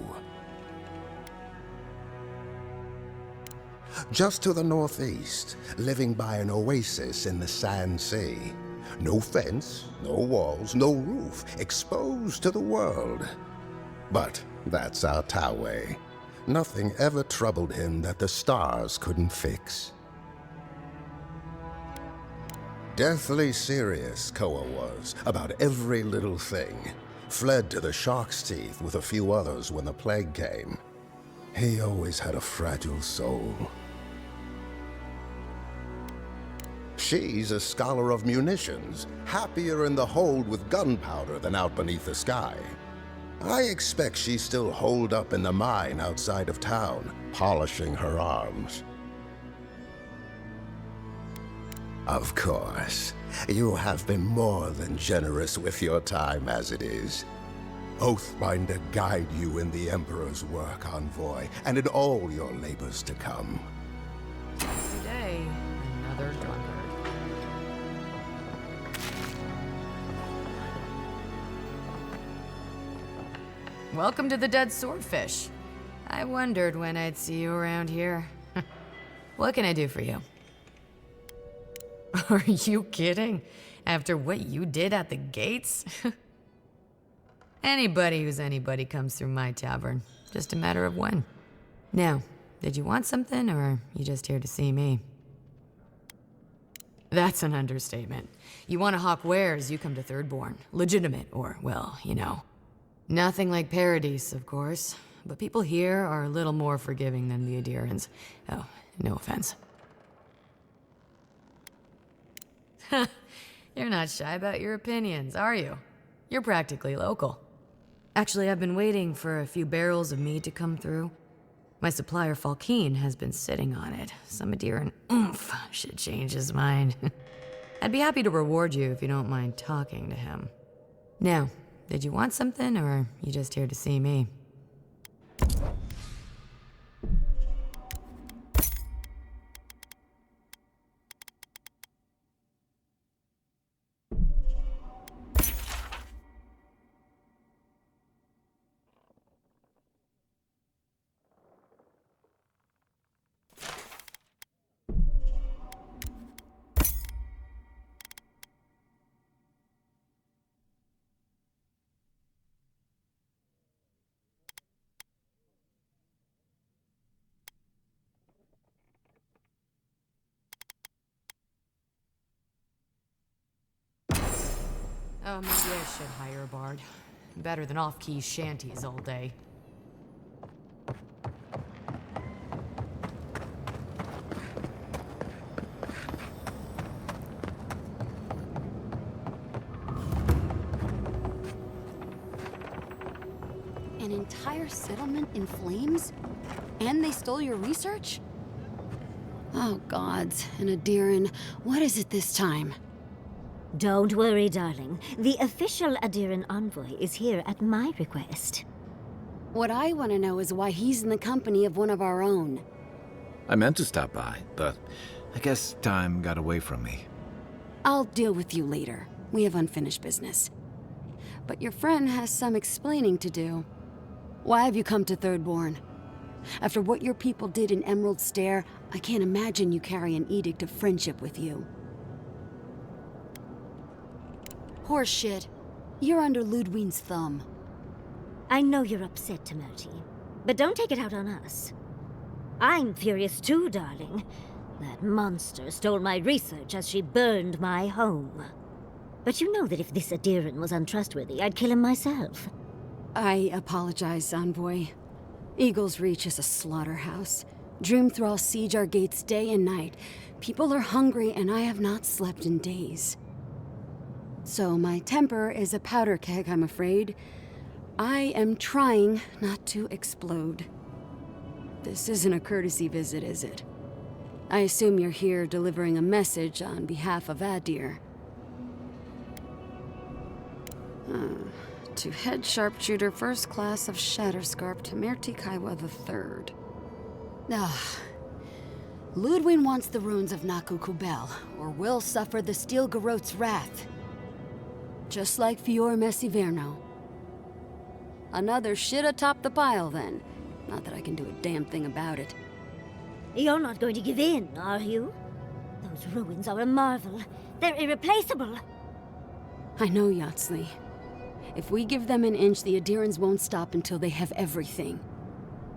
Just to the northeast, living by an oasis in the Sand Sea. No fence, no walls, no roof, exposed to the world. But that's our Taue. Nothing ever troubled him that the stars couldn't fix. Deathly serious, Koa was, about every little thing. Fled to the shark's teeth with a few others when the plague came. He always had a fragile soul. She's a scholar of munitions, happier in the hold with gunpowder than out beneath the sky. I expect she's still holed up in the mine outside of town, polishing her arms. Of course, you have been more than generous with your time as it is. Oathbinder guide you in the Emperor's work, Envoy, and in all your labors to come. Today, another drunkard. Welcome to the Dead Swordfish. I wondered when I'd see you around here. What can I do for you? Are you kidding? After what you did at the gates? Anybody who's anybody comes through my tavern. Just a matter of when. Now, did you want something, or are you just here to see me? That's an understatement. You want to hawk wares, you come to Thirdborn. Legitimate, or, well, you know. Nothing like Paradise, of course. But people here are a little more forgiving than the Adirans. Oh, no offense. You're not shy about your opinions, are you? You're practically local. Actually, I've been waiting for a few barrels of mead to come through. My supplier, Falkeen, has been sitting on it. Some Adiran oomph should change his mind. I'd be happy to reward you if you don't mind talking to him. Now, did you want something, or are you just here to see me? Oh, maybe I should hire a bard. Better than off-key shanties all day. An entire settlement in flames? And they stole your research? Oh, gods. And Adiran, what is it this time? Don't worry, darling. The official Adiran envoy is here at my request. What I want to know is why he's in the company of one of our own. I meant to stop by, but I guess time got away from me. I'll deal with you later. We have unfinished business. But your friend has some explaining to do. Why have you come to Thirdborn? After what your people did in Emerald Stair, I can't imagine you carry an edict of friendship with you. Horseshit. You're under Ludwine's thumb. I know you're upset, Timoti, but don't take it out on us. I'm furious too, darling. That monster stole my research as she burned my home. But you know that if this Adiran was untrustworthy, I'd kill him myself. I apologize, Envoy. Eagle's Reach is a slaughterhouse. Dreamthralls siege our gates day and night. People are hungry, and I have not slept in days. So my temper is a powder keg, I'm afraid. I am trying not to explode. This isn't a courtesy visit, is it? I assume you're here delivering a message on behalf of Adir. To Head Sharpshooter, First Class of Shatterscarp, Tamerti Kaiwa III. Ludwine wants the ruins of Naku Kubel, or will suffer the Steel Garrote's wrath. Just like Fior Messiverno. Another shit atop the pile, then. Not that I can do a damn thing about it. You're not going to give in, are you? Those ruins are a marvel. They're irreplaceable. I know, Yatsley. If we give them an inch, the Adirans won't stop until they have everything.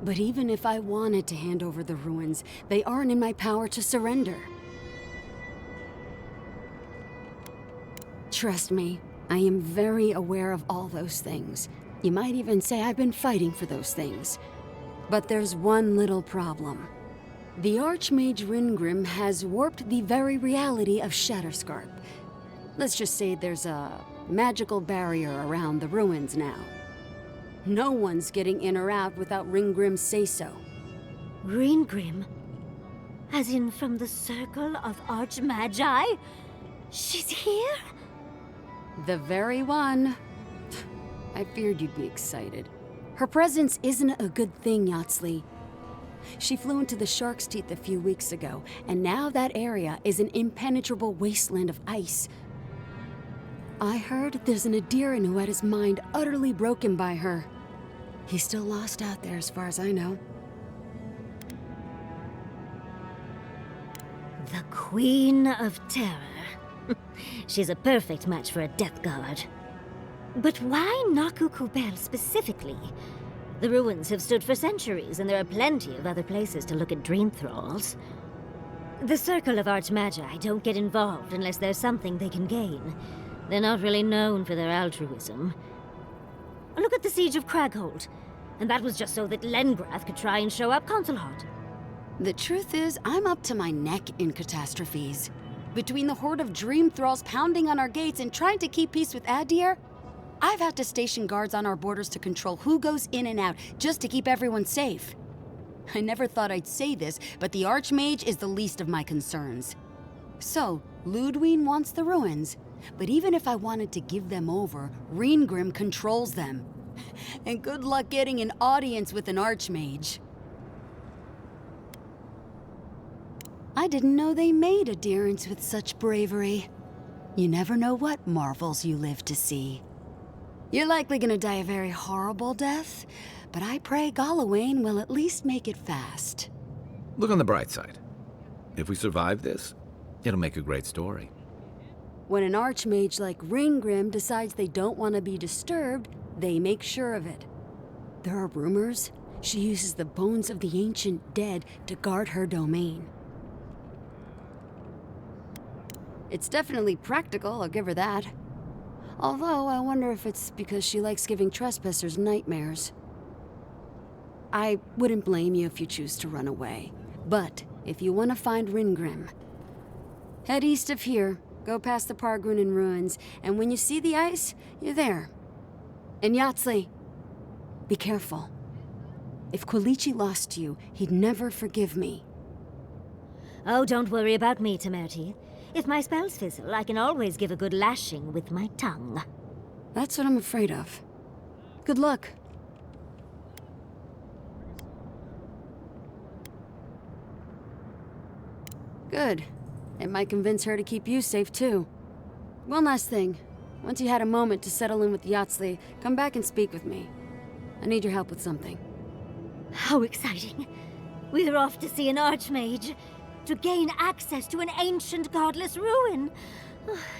But even if I wanted to hand over the ruins, they aren't in my power to surrender. Trust me, I am very aware of all those things. You might even say I've been fighting for those things. But there's one little problem. The Archmage Ringrim has warped the very reality of Shatterscarp. Let's just say there's a magical barrier around the ruins now. No one's getting in or out without Ringgrim's say-so. Ringrim? As in from the Circle of Archmagi? She's here? The very one. I feared you'd be excited. Her presence isn't a good thing, Yatsley. She flew into the Shark's Teeth a few weeks ago, and now that area is an impenetrable wasteland of ice. I heard there's an Adiran who had his mind utterly broken by her. He's still lost out there as far as I know. The Queen of Terror. She's a perfect match for a Death Guard. But why Nakukubel specifically? The ruins have stood for centuries, and there are plenty of other places to look at dream thralls. The Circle of Archmagi don't get involved unless there's something they can gain. They're not really known for their altruism. Look at the Siege of Craghold. And that was just so that Lengrath could try and show up Consul Hot. The truth is, I'm up to my neck in catastrophes. Between the horde of dream thralls pounding on our gates and trying to keep peace with Adir, I've had to station guards on our borders to control who goes in and out, just to keep everyone safe. I never thought I'd say this, but the Archmage is the least of my concerns. So, Ludwine wants the ruins, but even if I wanted to give them over, Ringrim controls them. And good luck getting an audience with an Archmage. I didn't know they made adherents with such bravery. You never know what marvels you live to see. You're likely gonna die a very horrible death, but I pray Galawain will at least make it fast. Look on the bright side. If we survive this, it'll make a great story. When an Archmage like Ringgrim decides they don't want to be disturbed, they make sure of it. There are rumors she uses the bones of the ancient dead to guard her domain. It's definitely practical, I'll give her that. Although, I wonder if it's because she likes giving trespassers nightmares. I wouldn't blame you if you choose to run away. But, if you want to find Ringrim, head east of here, go past the Pargrunen ruins, and when you see the ice, you're there. And Yatsley, be careful. If Quilichi lost you, he'd never forgive me. Oh, don't worry about me, Temerti. If my spells fizzle, I can always give a good lashing with my tongue. That's what I'm afraid of. Good luck. Good. It might convince her to keep you safe, too. One last thing. Once you had a moment to settle in with Yatsley, come back and speak with me. I need your help with something. How exciting. We're off to see an Archmage. To gain access to an ancient godless ruin.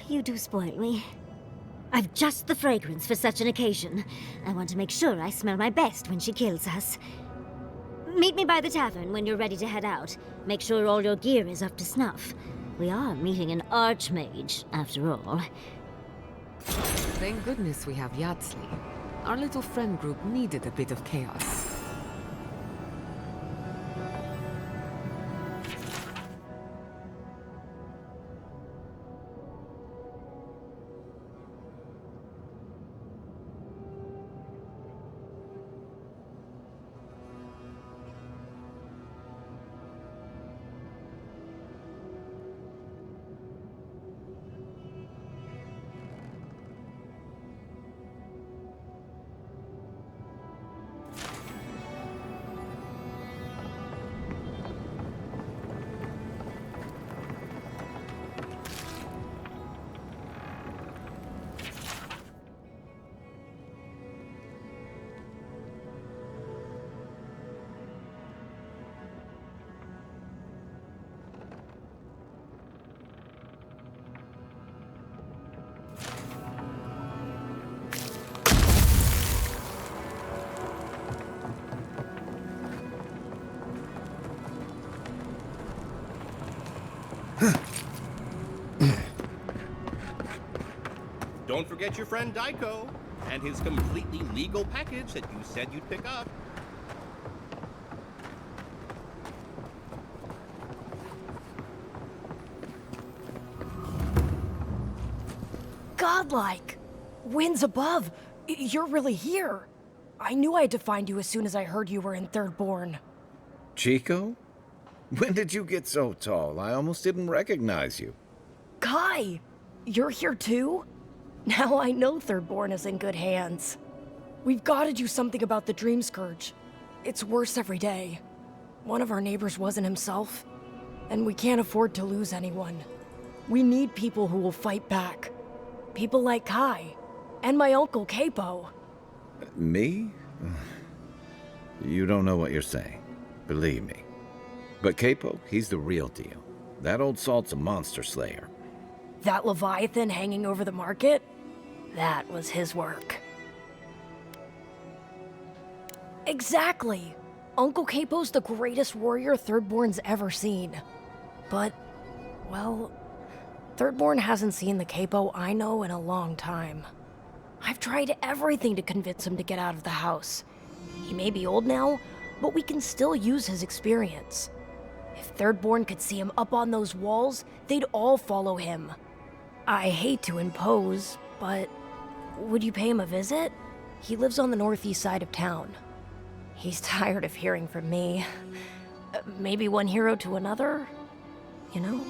You do spoil me. I've just the fragrance for such an occasion. I want to make sure I smell my best when she kills us. Meet me by the tavern when you're ready to head out. Make sure all your gear is up to snuff. We are meeting an Archmage, after all. Thank goodness we have Yatsley. Our little friend group needed a bit of chaos. Don't forget your friend Daiko and his completely legal package that you said you'd pick up. Godlike! Winds above! You're really here! I knew I had to find you as soon as I heard you were in Thirdborn. Chico? When did you get so tall? I almost didn't recognize you. Kai! You're here too? Now I know Thirdborn is in good hands. We've got to do something about the Dream Scourge. It's worse every day. One of our neighbors wasn't himself, and we can't afford to lose anyone. We need people who will fight back. People like Kai, and my uncle Capo. Me? You don't know what you're saying. Believe me. But Capo, he's the real deal. That old salt's a monster slayer. That Leviathan hanging over the market? That was his work. Exactly! Uncle Capo's the greatest warrior Thirdborn's ever seen. But, well, Thirdborn hasn't seen the Capo I know in a long time. I've tried everything to convince him to get out of the house. He may be old now, but we can still use his experience. If Thirdborn could see him up on those walls, they'd all follow him. I hate to impose, but would you pay him a visit? He lives on the northeast side of town. He's tired of hearing from me. Maybe one hero to another, you know?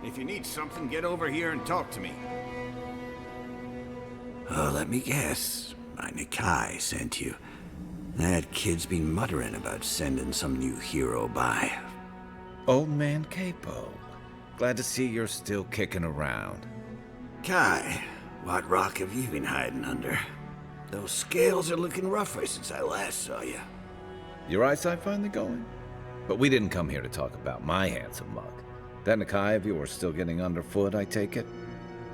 If you need something, get over here and talk to me. Oh, let me guess. My Nikai sent you. That kid's been muttering about sending some new hero by. Old man Capo. Glad to see you're still kicking around. Kai, what rock have you been hiding under? Those scales are looking rougher since I last saw you. Your eyesight finally going? But we didn't come here to talk about my handsome mug. That Nikai of yours still getting underfoot, I take it?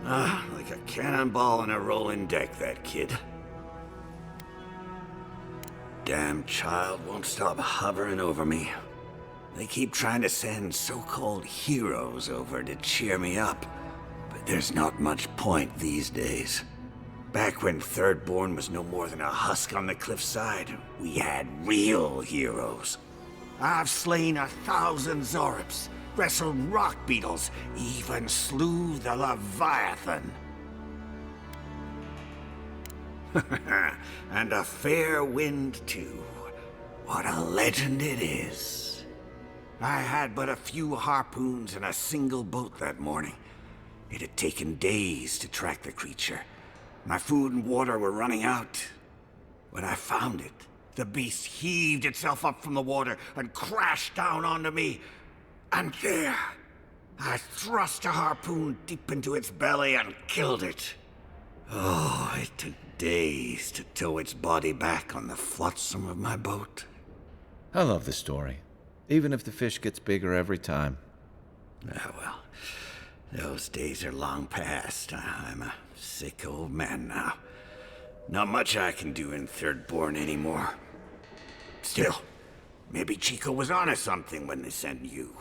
Like a cannonball in a rolling deck, that kid. Damn child won't stop hovering over me. They keep trying to send so-called heroes over to cheer me up, but there's not much point these days. Back when Thirdborn was no more than a husk on the cliffside, we had real heroes. I've slain 1,000 Zorops, wrestled rock beetles, even slew the Leviathan. And a fair wind, too. What a legend it is. I had but a few harpoons and a single boat that morning. It had taken days to track the creature. My food and water were running out. When I found it, the beast heaved itself up from the water and crashed down onto me. And there, I thrust a harpoon deep into its belly and killed it. Oh, it took days to tow its body back on the flotsam of my boat. I love the story, even if the fish gets bigger every time. Ah, well, those days are long past. I'm a sick old man now. Not much I can do in Thirdborn anymore. Still, maybe Chico was onto something when they sent you.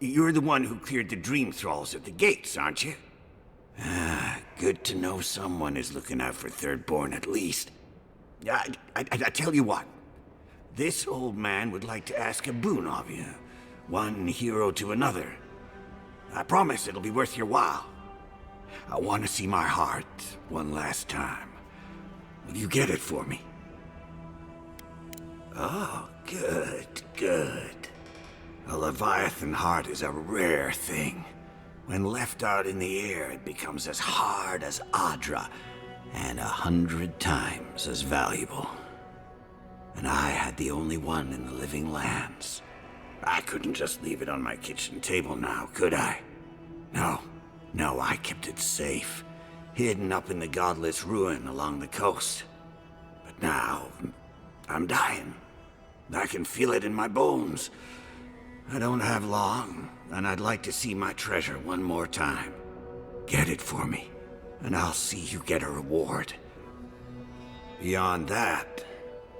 You're the one who cleared the dream thralls at the gates, aren't you? Ah, good to know someone is looking out for Thirdborn at least. I tell you what. This old man would like to ask a boon of you. One hero to another. I promise it'll be worth your while. I want to see my heart one last time. Will you get it for me? Oh, good, good. A Leviathan heart is a rare thing. When left out in the air, it becomes as hard as Adra, and 100 times as valuable. And I had the only one in the living lands. I couldn't just leave it on my kitchen table now, could I? No, I kept it safe, hidden up in the godless ruin along the coast. But now, I'm dying. I can feel it in my bones. I don't have long, and I'd like to see my treasure one more time. Get it for me, and I'll see you get a reward. Beyond that,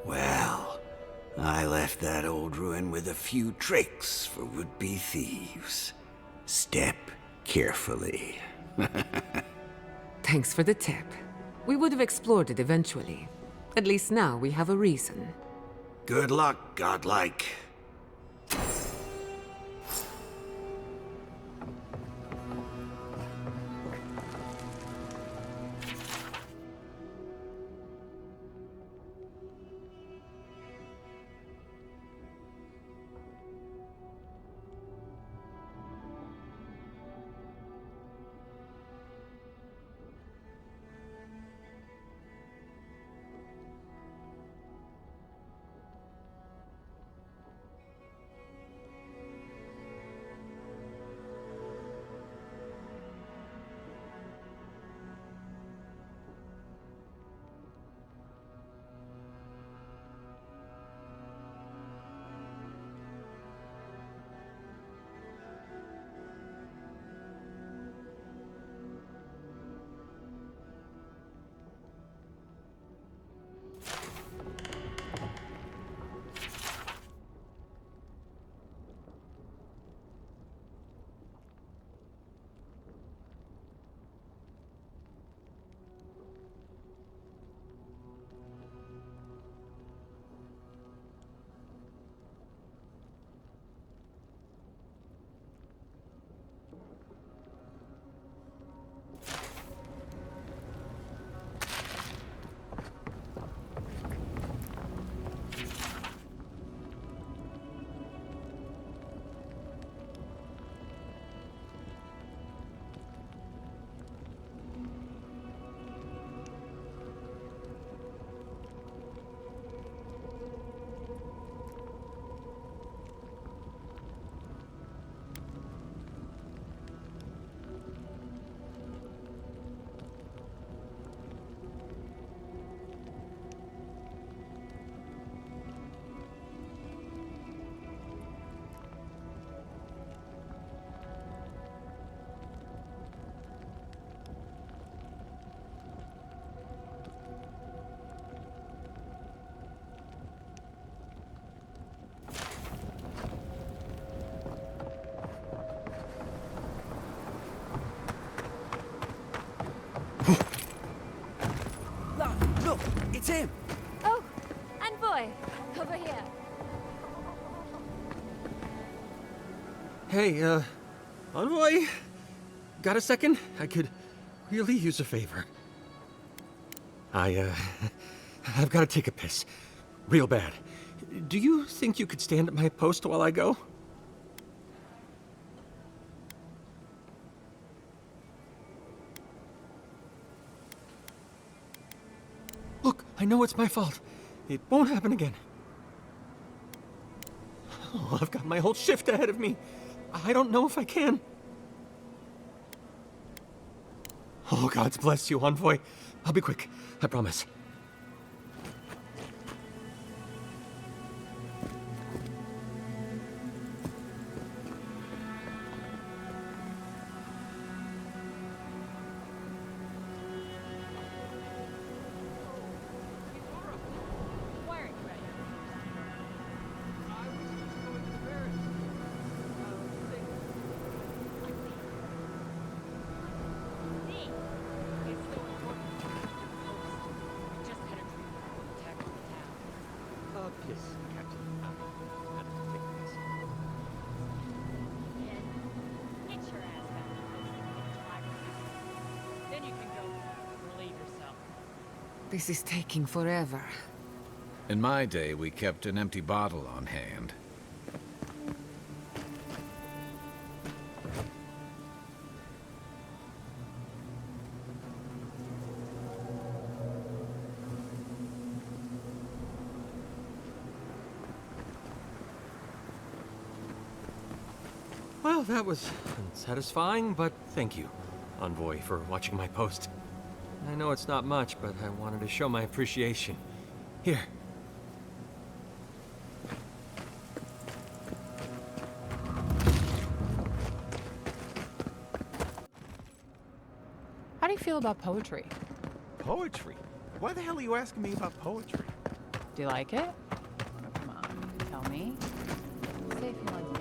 well, I left that old ruin with a few tricks for would-be thieves. Step carefully. Thanks for the tip. We would have explored it eventually. At least now we have a reason. Good luck, godlike. Look, it's him! Oh, Envoy, over here. Hey, Envoy? Got a second? I could really use a favor. I've got to take a piss. Real bad. Do you think you could stand at my post while I go? Look, I know it's my fault. It won't happen again. Oh, I've got my whole shift ahead of me. I don't know if I can. Oh, God's bless you, Envoy. I'll be quick, I promise. This is taking forever. In my day, we kept an empty bottle on hand. Well, that was unsatisfying, but thank you, Envoy, for watching my post. I know it's not much, but I wanted to show my appreciation. Here. do you feel about poetry? Poetry? Why the hell are you asking me about poetry? Do you like it? Come on, tell me. Say if you like it.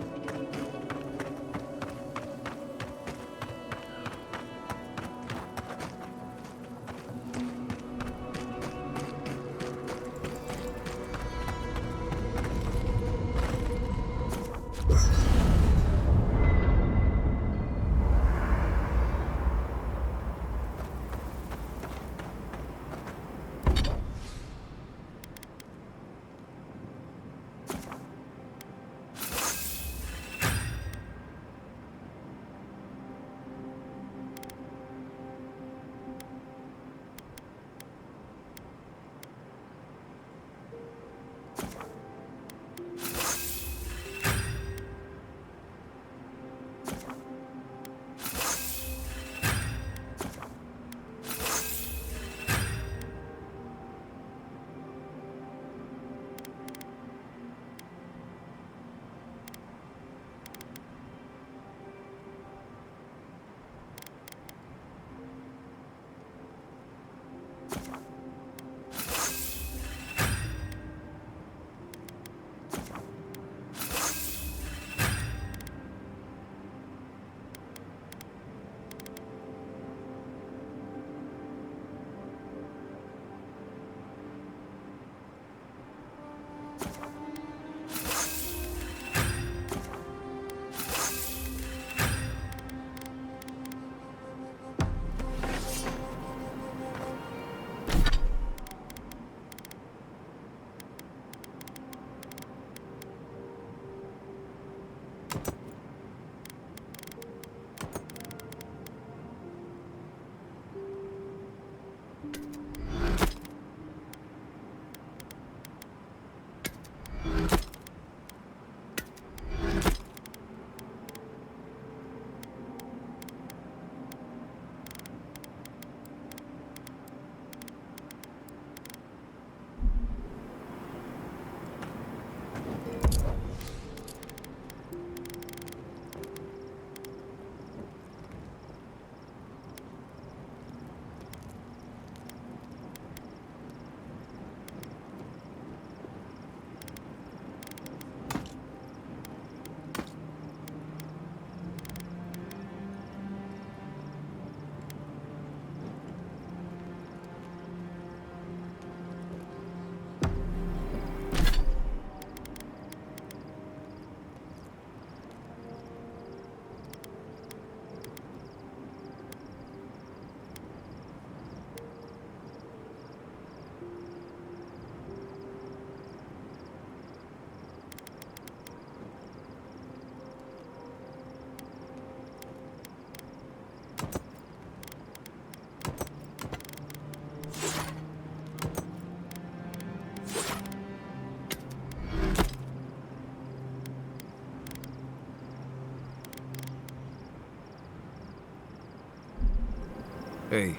Hey,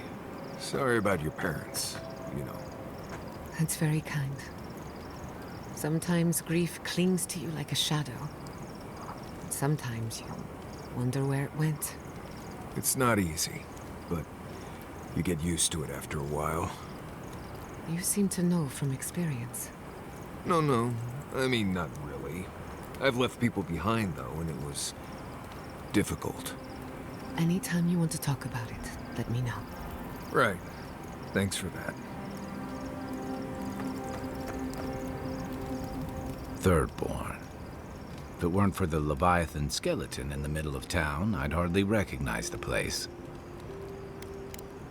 sorry about your parents, you know. That's very kind. Sometimes grief clings to you like a shadow. And sometimes you wonder where it went. It's not easy, but you get used to it after a while. You seem to know from experience. No, I mean, not really. I've left people behind, though, and it was difficult. Anytime you want to talk about it, let me know. Right. Thanks for that. Thirdborn. If it weren't for the Leviathan skeleton in the middle of town, I'd hardly recognize the place.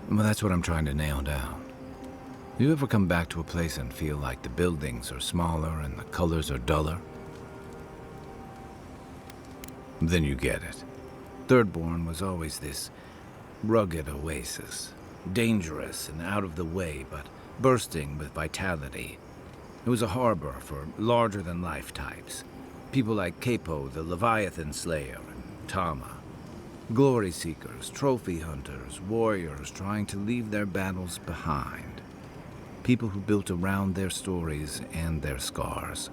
Well, that's what I'm trying to nail down. You ever come back to a place and feel like the buildings are smaller and the colors are duller? Then you get it. Thirdborn was always this rugged oasis, dangerous and out of the way, but bursting with vitality. It was a harbor for larger-than-life types. People like Capo, the Leviathan Slayer, and Tama. Glory seekers, trophy hunters, warriors trying to leave their battles behind. People who built around their stories and their scars.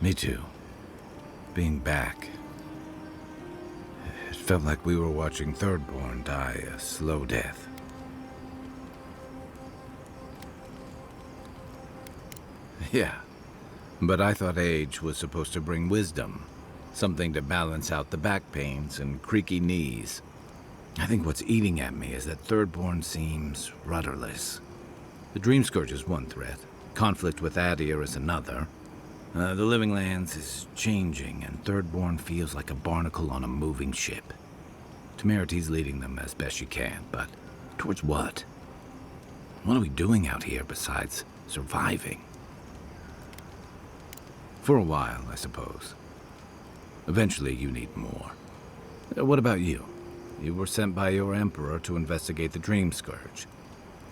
Me too. Being back, it felt like we were watching Thirdborn die a slow death. Yeah, but I thought age was supposed to bring wisdom. Something to balance out the back pains and creaky knees. I think what's eating at me is that Thirdborn seems rudderless. The Dream Scourge is one threat. Conflict with Adir is another. The Living Lands is changing, and Thirdborn feels like a barnacle on a moving ship. Temerity's leading them as best she can, but towards what? What are we doing out here besides surviving? For a while, I suppose. Eventually, you need more. What about you? You were sent by your Emperor to investigate the Dream Scourge.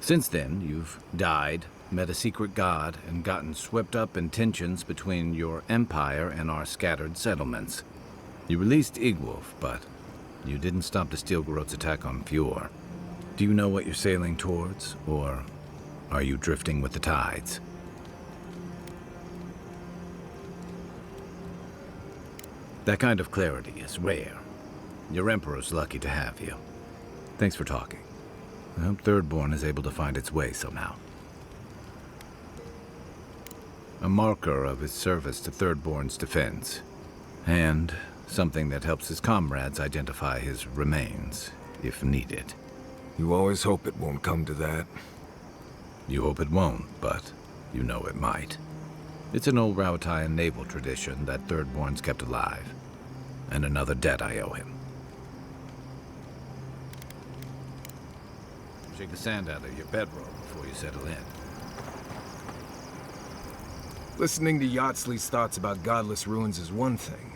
Since then, you've died, met a secret god, and gotten swept up in tensions between your empire and our scattered settlements. You released Igwolf, but you didn't stop to steal Garrote's attack on Fjord. Do you know what you're sailing towards, or are you drifting with the tides? That kind of clarity is rare. Your Emperor's lucky to have you. Thanks for talking. I hope Thirdborn is able to find its way somehow. A marker of his service to Thirdborn's defense, and something that helps his comrades identify his remains, if needed. You always hope it won't come to that. You hope it won't, but you know it might. It's an old Rauatayan naval tradition that Thirdborn's kept alive, and another debt I owe him. Shake the sand out of your bedroll before you settle in. Listening to Yatsley's thoughts about godless ruins is one thing.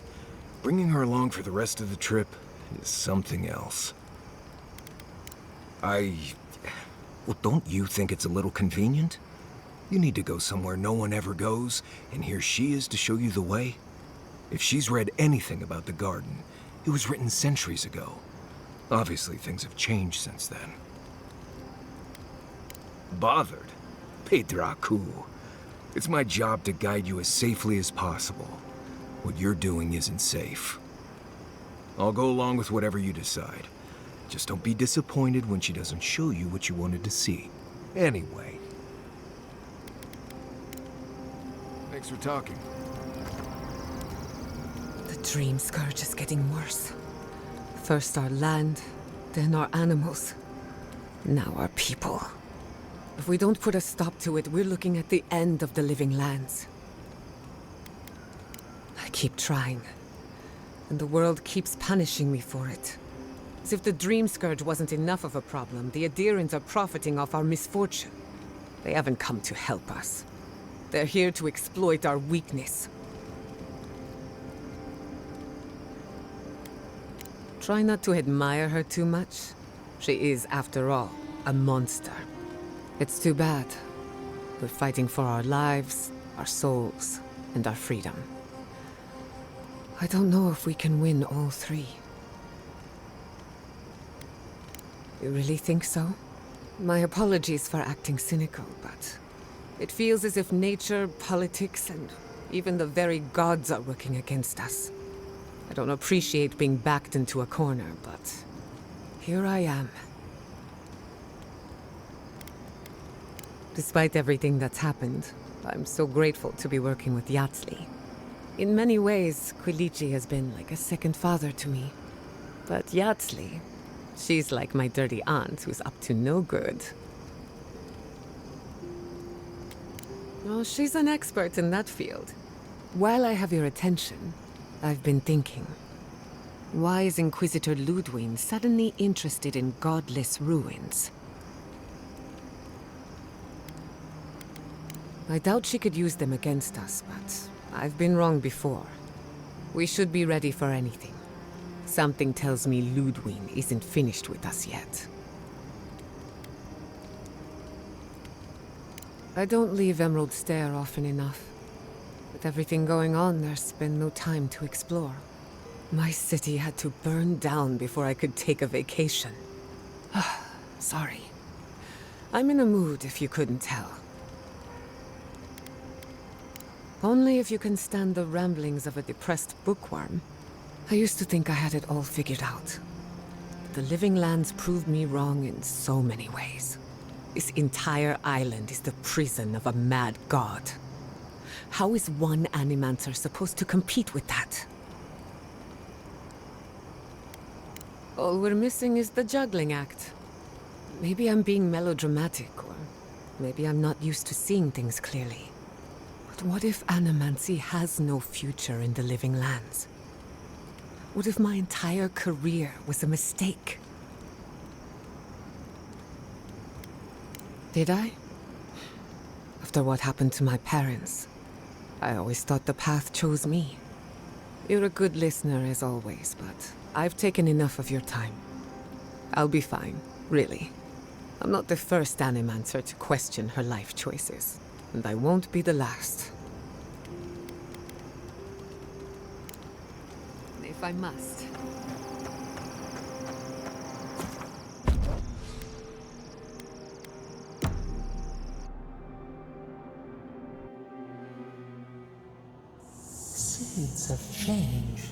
Bringing her along for the rest of the trip is something else. Well, don't you think it's a little convenient? You need to go somewhere no one ever goes, and here she is to show you the way? If she's read anything about the garden, it was written centuries ago. Obviously, things have changed since then. Bothered? Pedraku. It's my job to guide you as safely as possible. What you're doing isn't safe. I'll go along with whatever you decide. Just don't be disappointed when she doesn't show you what you wanted to see. Anyway. Thanks for talking. The Dream Scourge is getting worse. First our land, then our animals. Now our people. If we don't put a stop to it, we're looking at the end of the Living Lands. I keep trying, and the world keeps punishing me for it. As if the Dream Scourge wasn't enough of a problem, the Adirans are profiting off our misfortune. They haven't come to help us. They're here to exploit our weakness. Try not to admire her too much. She is, after all, a monster. It's too bad. We're fighting for our lives, our souls, and our freedom. I don't know if we can win all three. You really think so? My apologies for acting cynical, but it feels as if nature, politics, and even the very gods are working against us. I don't appreciate being backed into a corner, but here I am. Despite everything that's happened, I'm so grateful to be working with Yatsley. In many ways, Quilichi has been like a second father to me. But Yatsley, she's like my dirty aunt who's up to no good. Oh, she's an expert in that field. While I have your attention, I've been thinking. Why is Inquisitor Ludwig suddenly interested in godless ruins? I doubt she could use them against us, but I've been wrong before. We should be ready for anything. Something tells me Ludwig isn't finished with us yet. I don't leave Emerald Stair often enough. With everything going on, there's been no time to explore. My city had to burn down before I could take a vacation. Sorry. I'm in a mood, if you couldn't tell. Only if you can stand the ramblings of a depressed bookworm. I used to think I had it all figured out. The living lands proved me wrong in so many ways. This entire island is the prison of a mad god. How is one Animancer supposed to compete with that? All we're missing is the juggling act. Maybe I'm being melodramatic, or maybe I'm not used to seeing things clearly. But what if Animancy has no future in the living lands? What if my entire career was a mistake? Did I? After what happened to my parents, I always thought the path chose me. You're a good listener as always, but I've taken enough of your time. I'll be fine, really. I'm not the first Animancer to question her life choices, and I won't be the last. If I must. Seeds of change.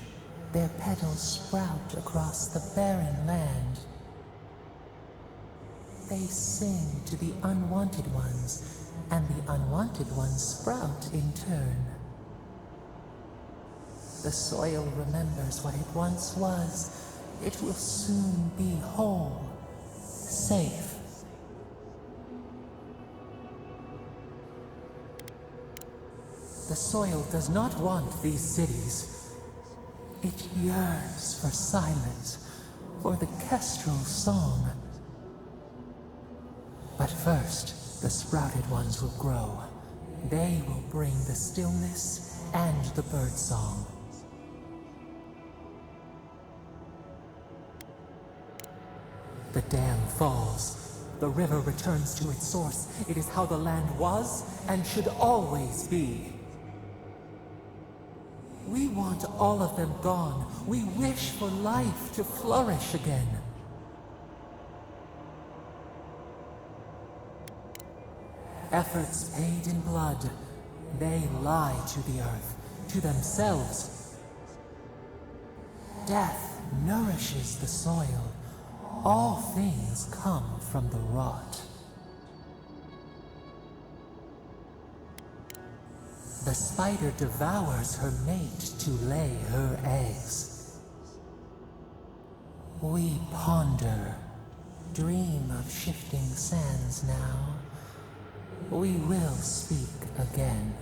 Their petals sprout across the barren land. They sing to the unwanted ones, and the unwanted ones sprout in turn. The soil remembers what it once was. It will soon be whole, safe. The soil does not want these cities. It yearns for silence, for the kestrel song. But first, the sprouted ones will grow. They will bring the stillness and the birdsong. The dam falls. The river returns to its source. It is how the land was and should always be. We want all of them gone. We wish for life to flourish again. Efforts paid in blood, they lie to the earth, to themselves. Death nourishes the soil. All things come from the rot. The spider devours her mate to lay her eggs. We ponder, dream of shifting sands now. We will speak again.